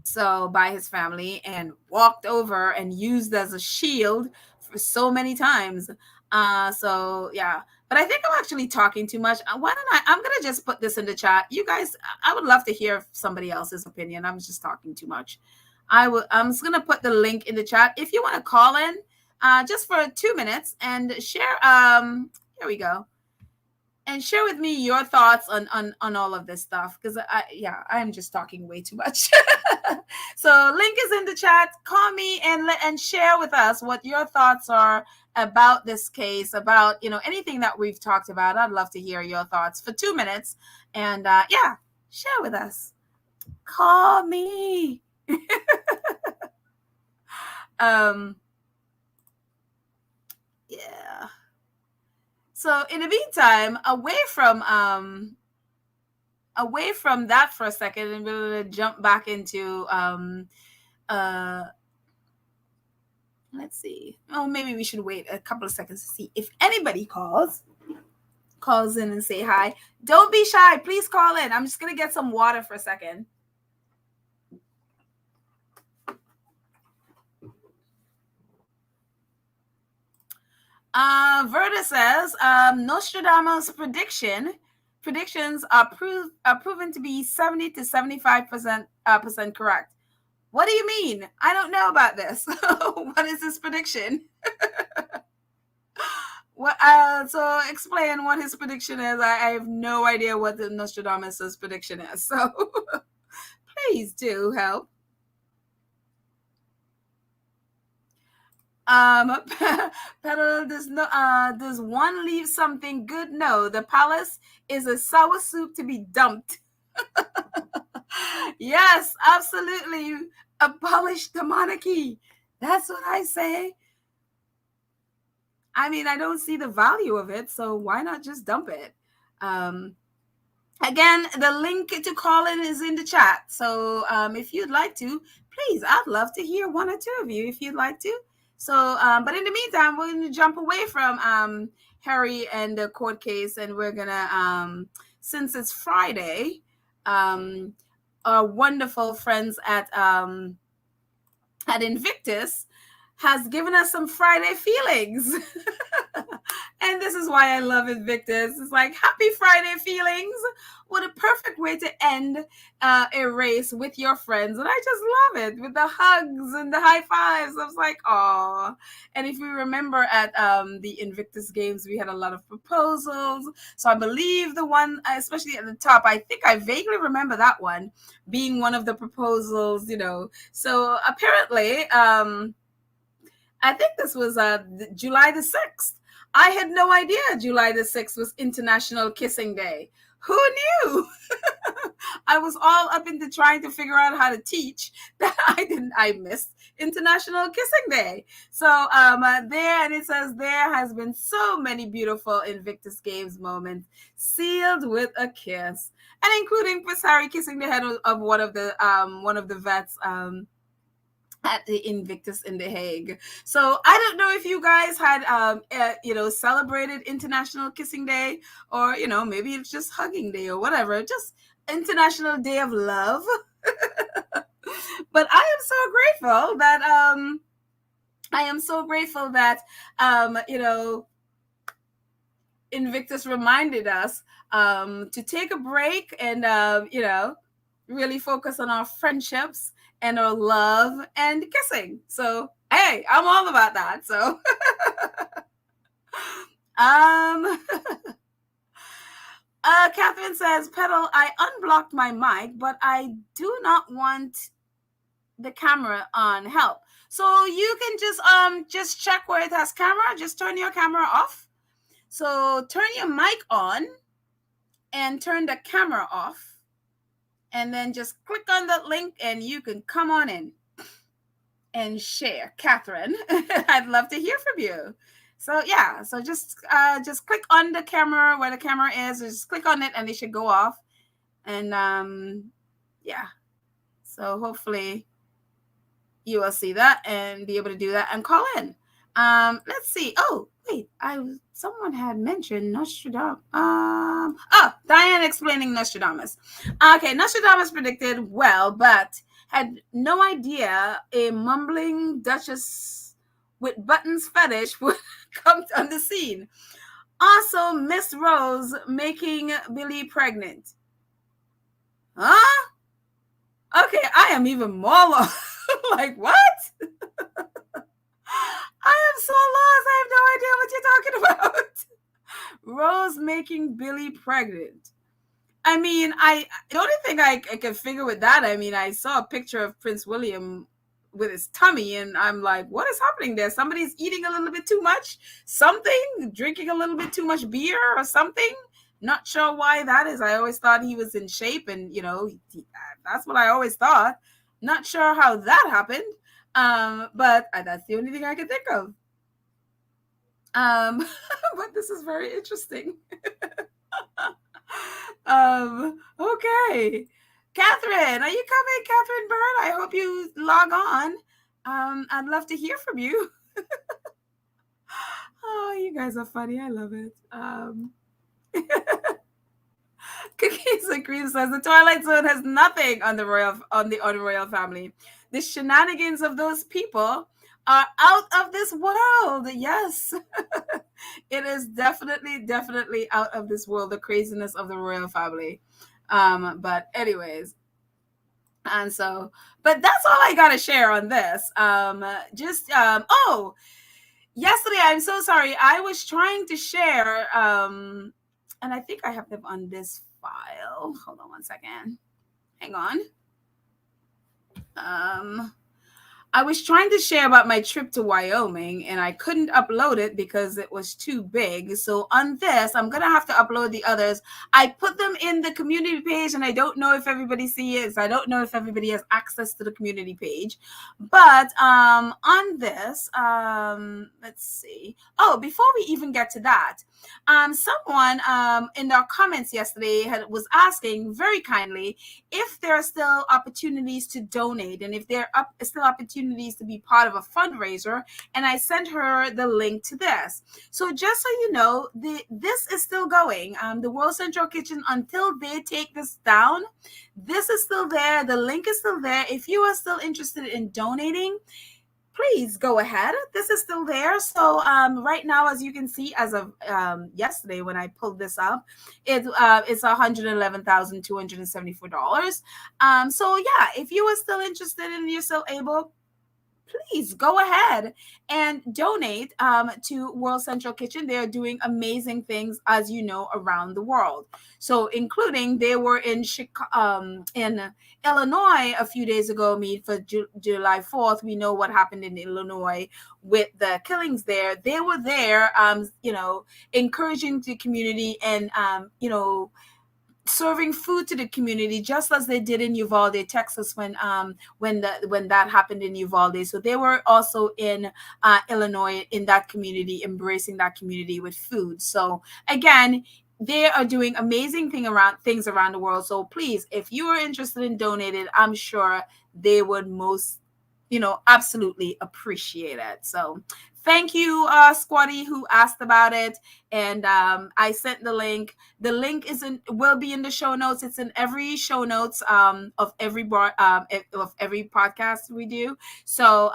So by his family, and walked over and used as a shield for so many times. So yeah, but I think I'm actually talking too much. Why don't I'm gonna just put this in the chat. You guys, I would love to hear somebody else's opinion. I'm just talking too much. I'm just gonna put the link in the chat if you want to call in, just for 2 minutes and share. Here we go. And share with me your thoughts on all of this stuff, because I'm just talking way too much. So link is in the chat. Call me and share with us what your thoughts are about this case, about anything that we've talked about. I'd love to hear your thoughts for 2 minutes, and share with us. Call me. Yeah. So in the meantime, away from that for a second, and we're going to jump back into let's see. Oh, maybe we should wait a couple of seconds to see if anybody calls in and say hi. Don't be shy. Please call in. I'm just going to get some water for a second. Verda says, Nostradamus' predictions are proven to be 70 to 75% correct. What do you mean? I don't know about this. What is this prediction? What? So explain what his prediction is. I have no idea what the Nostradamus' prediction is. So please do help. Pedal, does one leave something good? No, the palace is a sour soup to be dumped. Yes, absolutely. Abolish the monarchy. That's what I say. I mean, I don't see the value of it, so why not just dump it? Again, the link to call in is in the chat. So if you'd like to, please, I'd love to hear one or two of you if you'd like to. So, but in the meantime, we're going to jump away from Harry and the court case, and we're going to, since it's Friday, our wonderful friends at Invictus has given us some Friday feelings. And this is why I love Invictus. It's like, happy Friday feelings. What a perfect way to end a race with your friends. And I just love it, with the hugs and the high fives. I was like, aw. And if we remember at the Invictus games, we had a lot of proposals. So I believe the one, especially at the top, I think I vaguely remember that one being one of the proposals, So apparently, I think this was July the 6th. I had no idea July the 6th was International Kissing Day. Who knew? I was all up into trying to figure out how to teach that I missed International Kissing Day. So there, and it says there has been so many beautiful Invictus Games moments sealed with a kiss, and including Prince Harry kissing the head of one of the vets at the Invictus in The Hague. So I don't know if you guys had, celebrated International Kissing Day, or, maybe it's just Hugging Day or whatever, just International Day of Love. But I am so grateful that, Invictus reminded us to take a break and, really focus on our friendships and our love and kissing. So, hey, I'm all about that. So, um, Catherine says, Pedal, I unblocked my mic, but I do not want the camera on. Help. So you can just check where it has camera. Just turn your camera off. So turn your mic on and turn the camera off, and then just click on that link and you can come on in and share. Catherine, I'd love to hear from you. So yeah, so just click on the camera where the camera is, just click on it and it should go off. And yeah, so hopefully you will see that and be able to do that and call in. Let's see. Oh, wait, someone had mentioned Nostradamus. Diane explaining Nostradamus. Okay, Nostradamus predicted well, but had no idea a mumbling duchess with buttons fetish would come on the scene. Also, Miss Rose making Billy pregnant. Huh? Okay, I am even more lost. Like, what? I am so lost. I have no idea what you're talking about. Rose making Billy pregnant. I mean, the only thing I can figure with that, I mean, I saw a picture of Prince William with his tummy, and I'm like, what is happening there? Somebody's eating a little bit too much, something, drinking a little bit too much beer or something. Not sure why that is. I always thought he was in shape, and that's what I always thought. Not sure how that happened, but that's the only thing I can think of. But this is very interesting. Okay. Catherine, are you coming, Catherine Bird? I hope you log on. I'd love to hear from you. Oh, you guys are funny. I love it. Cookies and Cream says the Twilight Zone has nothing on the royal family. The shenanigans of those people are out of this world. Yes. It is definitely out of this world, the craziness of the royal family. But anyways, and so, but that's all I gotta share on this. Yesterday, I'm so sorry, I was trying to share and I think I have them on this file. Hold on one second. Hang on. I was trying to share about my trip to Wyoming and I couldn't upload it because it was too big. So on this, I'm going to have to upload the others. I put them in the community page and I don't know if everybody sees it. So I don't know if everybody has access to the community page. But on this, let's see. Oh, before we even get to that, someone in our comments yesterday was asking very kindly if there are still opportunities to donate and if there are still opportunities to be part of a fundraiser, and I sent her the link to this. So just so you know, this is still going. The World Central Kitchen, until they take this down, this is still there. The link is still there. If you are still interested in donating, please go ahead. This is still there. So right now, as you can see, as of yesterday when I pulled this up, it's $111,274. So yeah, if you are still interested and you're still able, please go ahead and donate to World Central Kitchen. They are doing amazing things, as you know, around the world. So including they were in Illinois a few days ago, for July 4th. We know what happened in Illinois with the killings there. They were there, encouraging the community and, serving food to the community, just as they did in Uvalde, Texas, when that happened in Uvalde. So they were also in Illinois, in that community, embracing that community with food. So again, they are doing amazing things around the world. So please, if you are interested in donating, I'm sure they would most, absolutely appreciate it. So thank you, Squatty, who asked about it. And I sent the link. The link will be in the show notes. It's in every show notes of every podcast we do. So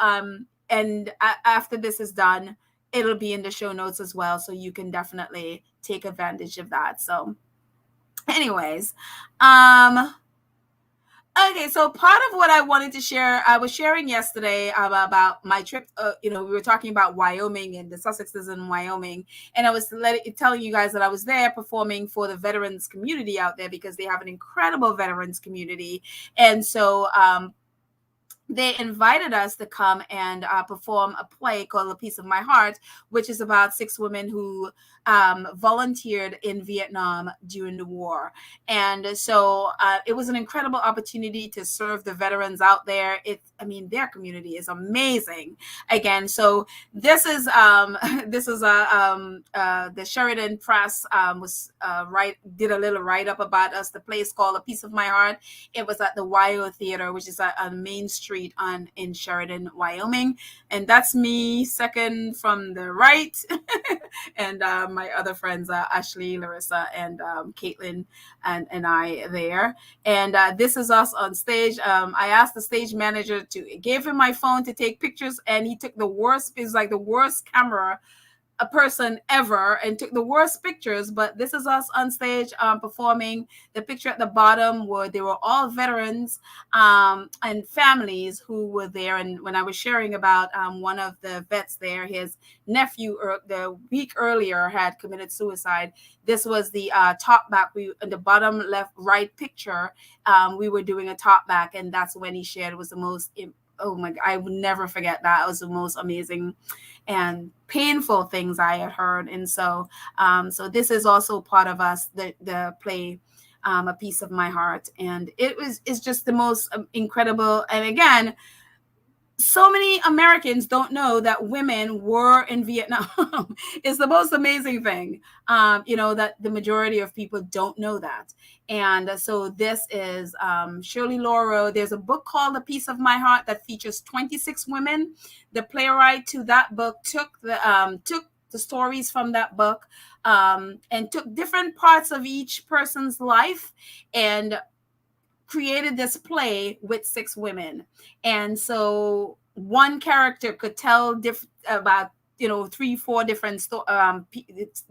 and after this is done, it'll be in the show notes as well. So you can definitely take advantage of that. So anyways, Okay, so part of what I wanted to share, I was sharing yesterday about my trip. We were talking about Wyoming and the Sussexes in Wyoming, and I was telling you guys that I was there performing for the veterans community out there because they have an incredible veterans community, and so they invited us to come and perform a play called A Piece of My Heart, which is about 6 women who volunteered in Vietnam during the war. And so it was an incredible opportunity to serve the veterans out there. Their community is amazing. Again, so this is the Sheridan Press did a little write up about us. The play is called A Piece of My Heart. It was at the YO Theater, which is on Main Street in Sheridan, Wyoming, and that's me second from the right, and my other friends, Ashley, Larissa, and Caitlin, and I there. And this is us on stage. I asked the stage manager to give him my phone to take pictures, and he took the worst. It's like the worst camera a person ever and took the worst pictures. But this is us on stage performing. The picture at the bottom they were all veterans and families who were there. And when I was sharing about one of the vets there, his nephew the week earlier had committed suicide. This was the top back. In the bottom left right picture, we were doing a top back, and that's when he shared. It was the most oh my God, I would never forget that. It was the most amazing and painful things I had heard. And so this is also part of us, the play, A Piece of My Heart. And it's just the most incredible. And again, so many Americans don't know that women were in Vietnam. It's the most amazing thing, that the majority of people don't know that. And so this is Shirley Lauro. There's a book called A Piece of My Heart that features 26 women. The playwright to that book took the stories from that book and took different parts of each person's life and created this play with 6 women. And so one character could tell about 3-4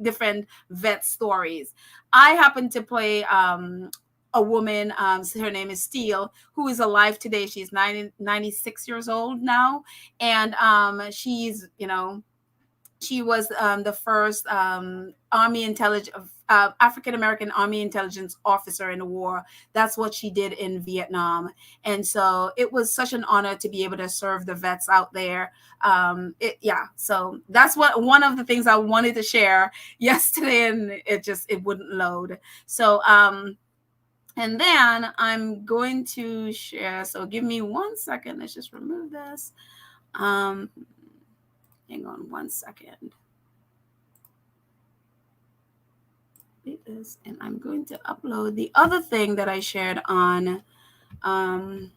different vet stories. I happen to play a woman, her name is Steele, who is alive today. She's 96 years old now, and she's she was the first Army intelligence African American Army intelligence officer in the war. That's what she did in Vietnam, and so it was such an honor to be able to serve the vets out there. So that's one of the things I wanted to share yesterday, and it wouldn't load. So and then I'm going to share. So give me 1 second. Let's just remove this. Hang on 1 second. It is, and I'm going to upload the other thing that I shared on. I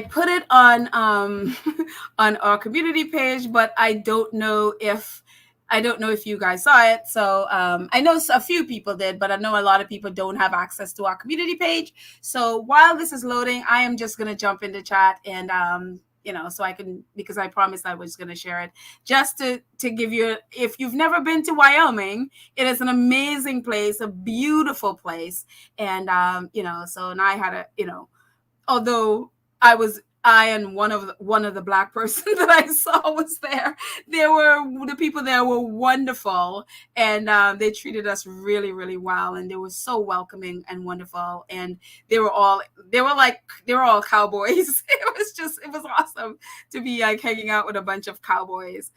put it on on our community page, but I don't know if you guys saw it. So I know a few people did, but I know a lot of people don't have access to our community page. So while this is loading, I am just going to jump into chat and so I can, because I promised I was going to share it, just to give you, if you've never been to Wyoming, it is an amazing place, a beautiful place. And, so, and I had although I and one of the Black person that I saw was there. The people there were wonderful, and they treated us really, really well, and they were so welcoming and wonderful. And they were all cowboys. It was awesome to be like hanging out with a bunch of cowboys.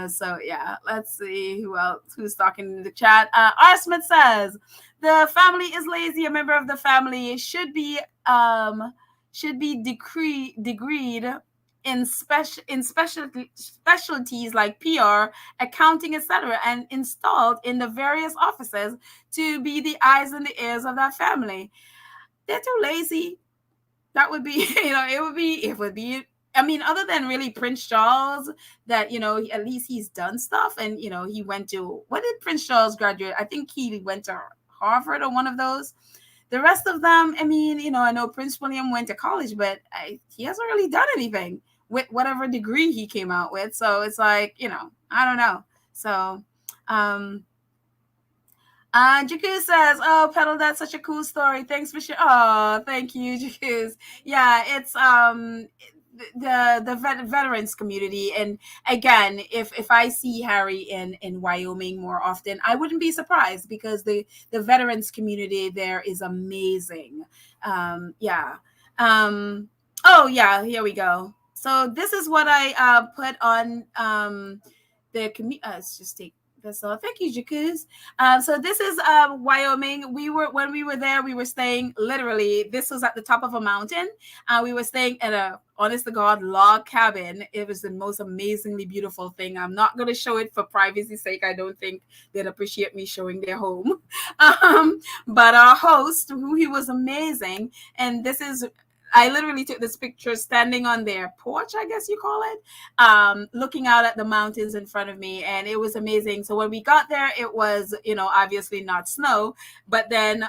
So yeah, let's see who's talking in the chat. R. Smith says the family is lazy. A member of the family should be degreed in specialties like PR, accounting, etc., and installed in the various offices to be the eyes and the ears of that family. They're too lazy. That would be, it would be. Other than really Prince Charles, that at least he's done stuff, and he went to, what did Prince Charles graduate? I think he went to Harvard or one of those. The rest of them, I know Prince William went to college, but he hasn't really done anything with whatever degree he came out with. So it's like, I don't know. So Jaku says, "Oh, pedal, that's such a cool story. Thanks for sharing." Oh, thank you, Jaku. Yeah, it's the veterans community, and again, if I see Harry in Wyoming more often, I wouldn't be surprised because the veterans community there is amazing. Yeah. Um. Oh yeah, here we go. So this is what I put on the community. Let's just take this off. Thank you, Jacuz. So this is Wyoming. When we were there, we were staying literally. This was at the top of a mountain. We were staying at a honest to God log cabin. It was the most amazingly beautiful thing. I'm not going to show it for privacy's sake. I don't think they'd appreciate me showing their home. But our host, who he was amazing, and this is. I literally took this picture standing on their porch, I guess you call it, looking out at the mountains in front of me, and it was amazing. So when we got there, it was, obviously not snow, but then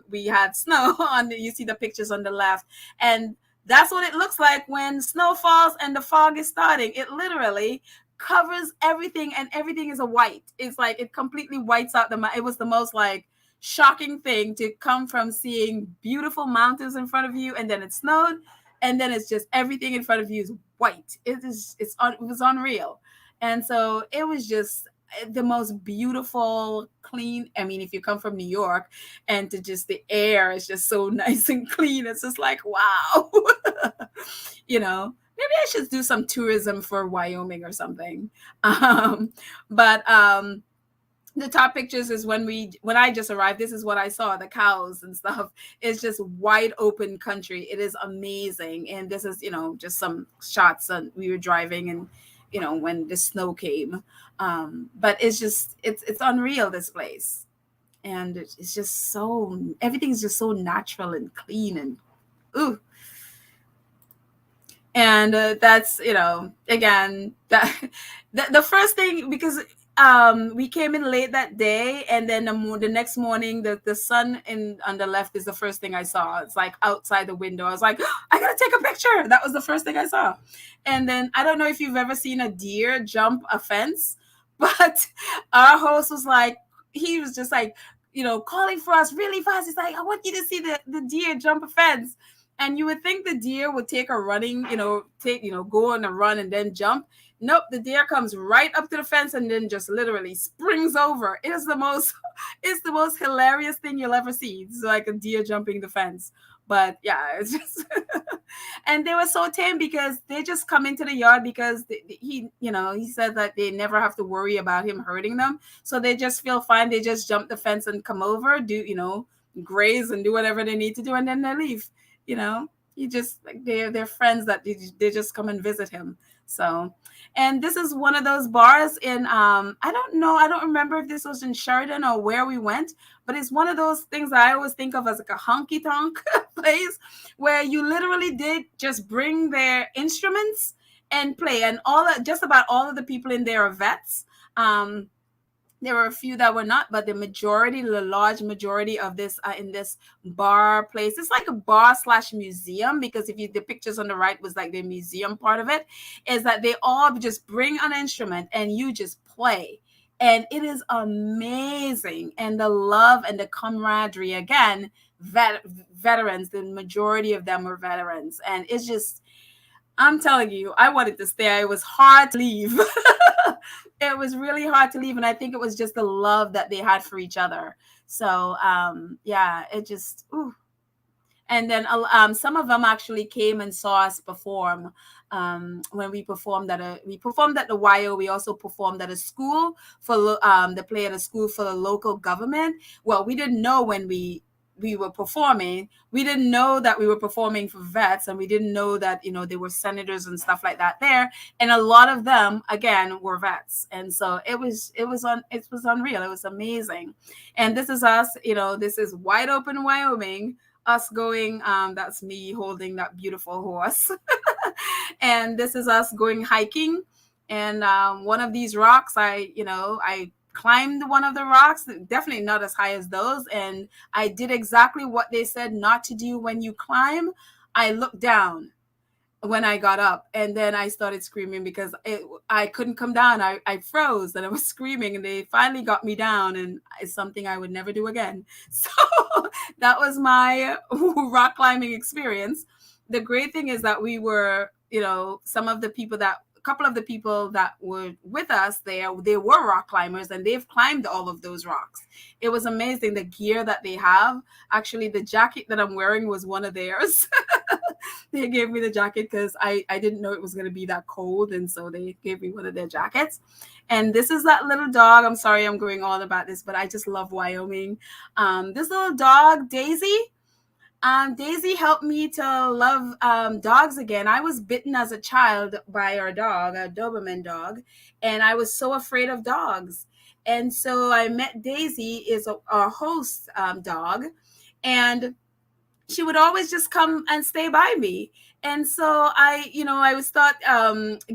we had snow you see the pictures on the left, and that's what it looks like when snow falls and the fog is starting. It literally covers everything, and everything is a white. It's like it completely whites out it was the most like shocking thing to come from seeing beautiful mountains in front of you, and then it snowed, and then it's just everything in front of you is white. It was unreal. And so it was just the most beautiful, clean. I mean, if you come from New York, and to just the air is just so nice and clean, it's just like, wow. Maybe I should do some tourism for Wyoming or something. But the top pictures is when I just arrived. This is what I saw, the cows and stuff. It's just wide open country. It is amazing. And this is, just some shots and we were driving, and when the snow came. But it's unreal, this place. And it's just everything's just so natural and clean, and ooh. And that's, again, that the first thing, because we came in late that day, and then the next morning, the sun on the left is the first thing I saw. It's like outside the window. I was like, oh, I gotta take a picture. That was the first thing I saw. And then I don't know if you've ever seen a deer jump a fence, but our host was like, he was just like, calling for us really fast. He's like, I want you to see the deer jump a fence. And you would think the deer would take a running, go on a run and then jump. Nope, the deer comes right up to the fence and then just literally springs over. It's the most hilarious thing you'll ever see. It's like a deer jumping the fence. But yeah, it's just, and they were so tame because they just come into the yard because he said that they never have to worry about him hurting them. So they just feel fine. They just jump the fence and come over, graze and do whatever they need to do, and then they leave. He just like they're friends that they just come and visit him. So, and this is one of those bars in I don't remember if this was in Sheridan or where we went, but it's one of those things that I always think of as like a honky tonk place where you literally did just bring their instruments and play, and just about all of the people in there are vets. There were a few that were not, but the large majority of this in this bar place, it's like a bar / museum, because the pictures on the right was like the museum part of it, is that they all just bring an instrument and you just play. And it is amazing. And the love and the camaraderie, again, veterans, the majority of them were veterans. And it's just, I'm telling you, I wanted to stay. It was hard to leave. It was really hard to leave. And I think it was just the love that they had for each other. So, yeah, it just, ooh. And then some of them actually came and saw us perform. When we performed at the YO. We also performed at a school for the play at a school for the local government. Well, we didn't know when we were performing. We didn't know that we were performing for vets, and we didn't know that there were senators and stuff like that there. And a lot of them, again, were vets. And so it was unreal. It was amazing. And this is us. This is wide open Wyoming. Us going. That's me holding that beautiful horse. And this is us going hiking. And one of these rocks, I climbed one of the rocks, definitely not as high as those, and I did exactly what they said not to do when you climb. I looked down, when I got up, and then I started screaming because I couldn't come down. I froze and I was screaming, and they finally got me down, and it's something I would never do again. So that was my rock climbing experience. The great thing is that we were, some of the people that a couple of the people that were with us there, they were rock climbers, and they've climbed all of those rocks. It was amazing the gear that they have. Actually, the jacket that I'm wearing was one of theirs. They gave me the jacket because I didn't know it was going to be that cold, and so they gave me one of their jackets. And this is that little dog. I'm sorry I'm going on about this, but I just love Wyoming. This little dog, Daisy. Daisy helped me to love dogs again. I was bitten as a child by our dog, a Doberman dog, and I was so afraid of dogs. And so I met Daisy, is our host dog, and she would always just come and stay by me. And so I would start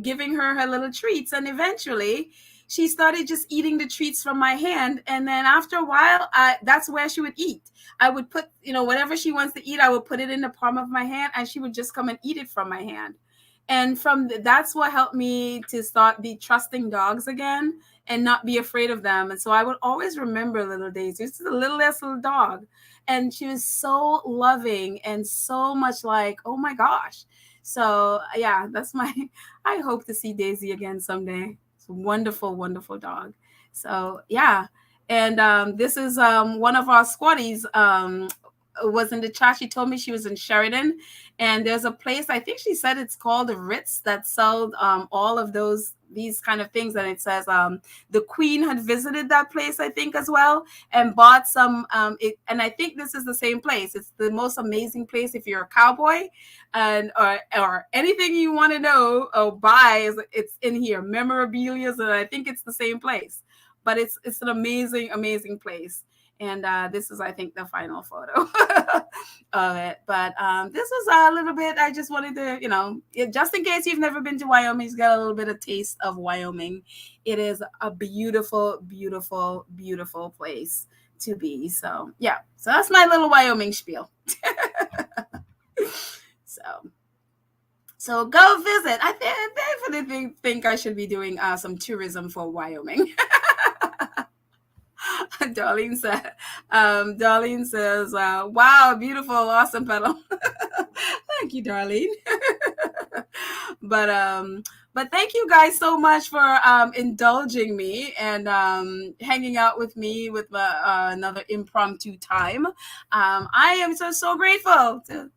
giving her little treats, and eventually she started just eating the treats from my hand. And then after a while, that's where she would eat. I would put, whatever she wants to eat, I would put it in the palm of my hand, and she would just come and eat it from my hand. And that's what helped me to start be trusting dogs again and not be afraid of them. And so I would always remember little Daisy. It's the littlest little dog. And she was so loving and so much like, oh my gosh. So yeah, I hope to see Daisy again someday. It's a wonderful, wonderful dog. So yeah. And this is one of our squatties was in the chat. She told me she was in Sheridan, and there's a place, I think she said it's called the Ritz, that sold all of these kind of things. And it says the Queen had visited that place, I think, as well, and bought some and I think this is the same place. It's the most amazing place if you're a cowboy and or anything you want to know or buy, it's in here. Memorabilia, and I think it's the same place, but it's an amazing, amazing place. And this is, I think, the final photo of it. But this was a little bit, I just wanted to, just in case you've never been to Wyoming, you got a little bit of taste of Wyoming. It is a beautiful, beautiful, beautiful place to be. So, yeah. So that's my little Wyoming spiel. So go visit. I definitely think I should be doing some tourism for Wyoming. Darlene says, wow, beautiful, awesome pedal. Thank you, Darlene. But thank you guys so much for indulging me and hanging out with me with another impromptu time. I am so grateful to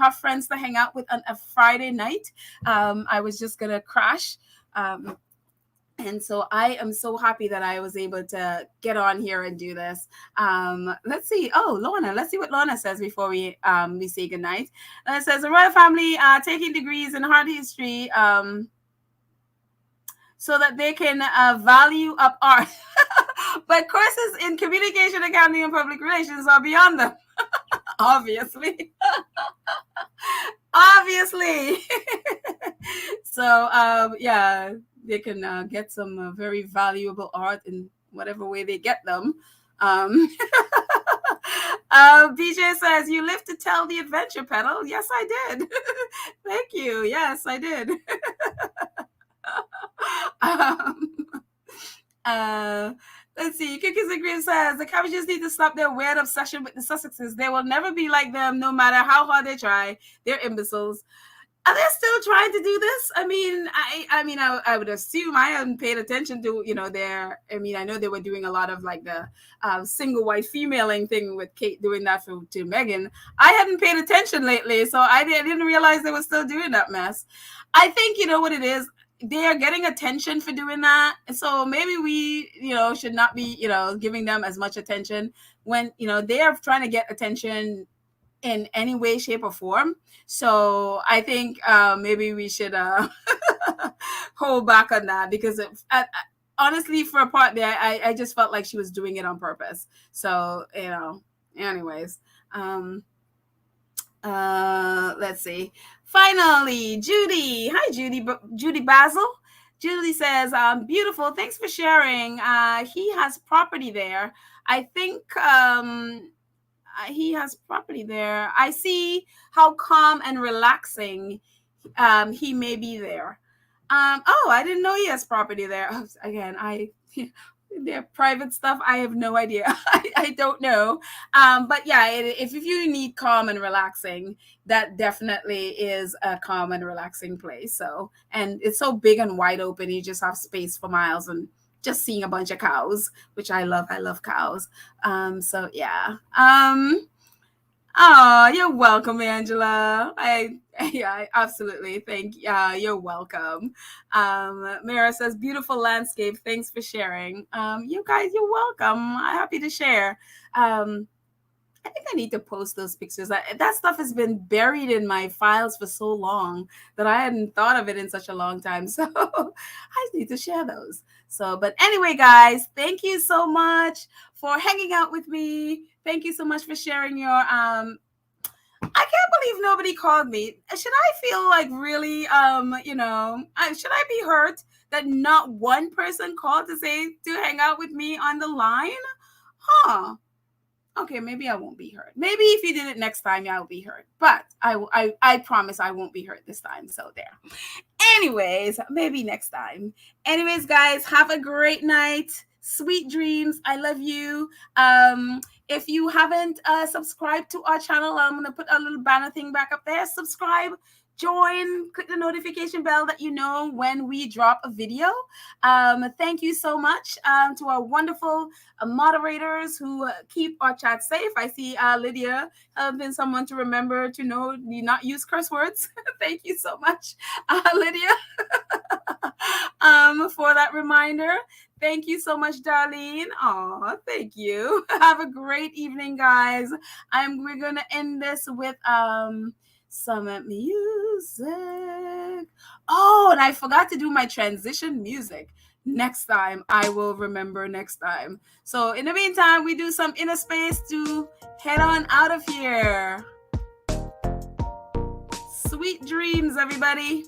have friends to hang out with on a Friday night. I was just gonna crash. And so I am so happy that I was able to get on here and do this. Let's see. Oh, Lorna. Let's see what Lorna says before we say goodnight. It says, the royal family taking degrees in art history so that they can value up art. But courses in communication, accounting, and public relations are beyond them. Obviously. Obviously. So, yeah. They can get some very valuable art in whatever way they get them. BJ says, you live to tell the adventure, pedal. Yes, I did. Thank you. Yes, I did. Let's see. Cookies and Cream says, the Cabbages need to stop their weird obsession with the Sussexes. They will never be like them, no matter how hard they try. They're imbeciles. Are they still trying to do this? I mean, I would assume I hadn't paid attention to, I know they were doing a lot of like the single wife femaling thing with Kate doing that to Meghan. I hadn't paid attention lately, so I didn't realize they were still doing that mess. I think, you know what it is? They are getting attention for doing that. So maybe we, should not be, giving them as much attention when, they are trying to get attention in any way, shape, or form. So I think maybe we should hold back on that, because honestly, for a part there, I just felt like she was doing it on purpose. So, anyways. Let's see. Finally, Judy. Hi, Judy Basil. Judy says, beautiful. Thanks for sharing. He has property there. I think he has property there. I see how calm and relaxing he may be there. Oh, I didn't know he has property there. Oh, again, their private stuff, I have no idea. I don't know. But yeah, if you need calm and relaxing, that definitely is a calm and relaxing place. So, and it's so big and wide open, you just have space for miles, and just seeing a bunch of cows, which I love. I love cows. So yeah. Oh, you're welcome, Angela. Yeah, absolutely. You're welcome. Mira says, beautiful landscape. Thanks for sharing. You guys, you're welcome. I'm happy to share. I think I need to post those pictures. That stuff has been buried in my files for so long that I hadn't thought of it in such a long time. So I need to share those. So, but anyway, guys, thank you so much for hanging out with me. Thank you so much for sharing your I can't believe nobody called me. Should I feel like really should I be hurt that not one person called to say to hang out with me on the line? Huh. Okay, maybe I won't be hurt. Maybe if you did it next time, I'll be hurt. But I promise I won't be hurt this time. So there. Anyways, maybe next time. Anyways, guys, have a great night. Sweet dreams. I love you. If you haven't subscribed to our channel, I'm going to put a little banner thing back up there. Subscribe, join, click the notification bell that you know when we drop a video. Thank you so much to our wonderful moderators who keep our chat safe. I see Lydia has been someone to remember to know do not use curse words. Thank you so much, Lydia, for that reminder. Thank you so much, Darlene. Aw, thank you. Have a great evening, guys. We're gonna end this with some music. Oh, and I forgot to do my transition music. Next time, I will remember next time. So in the meantime, we do some inner space to head on out of here. Sweet dreams, everybody.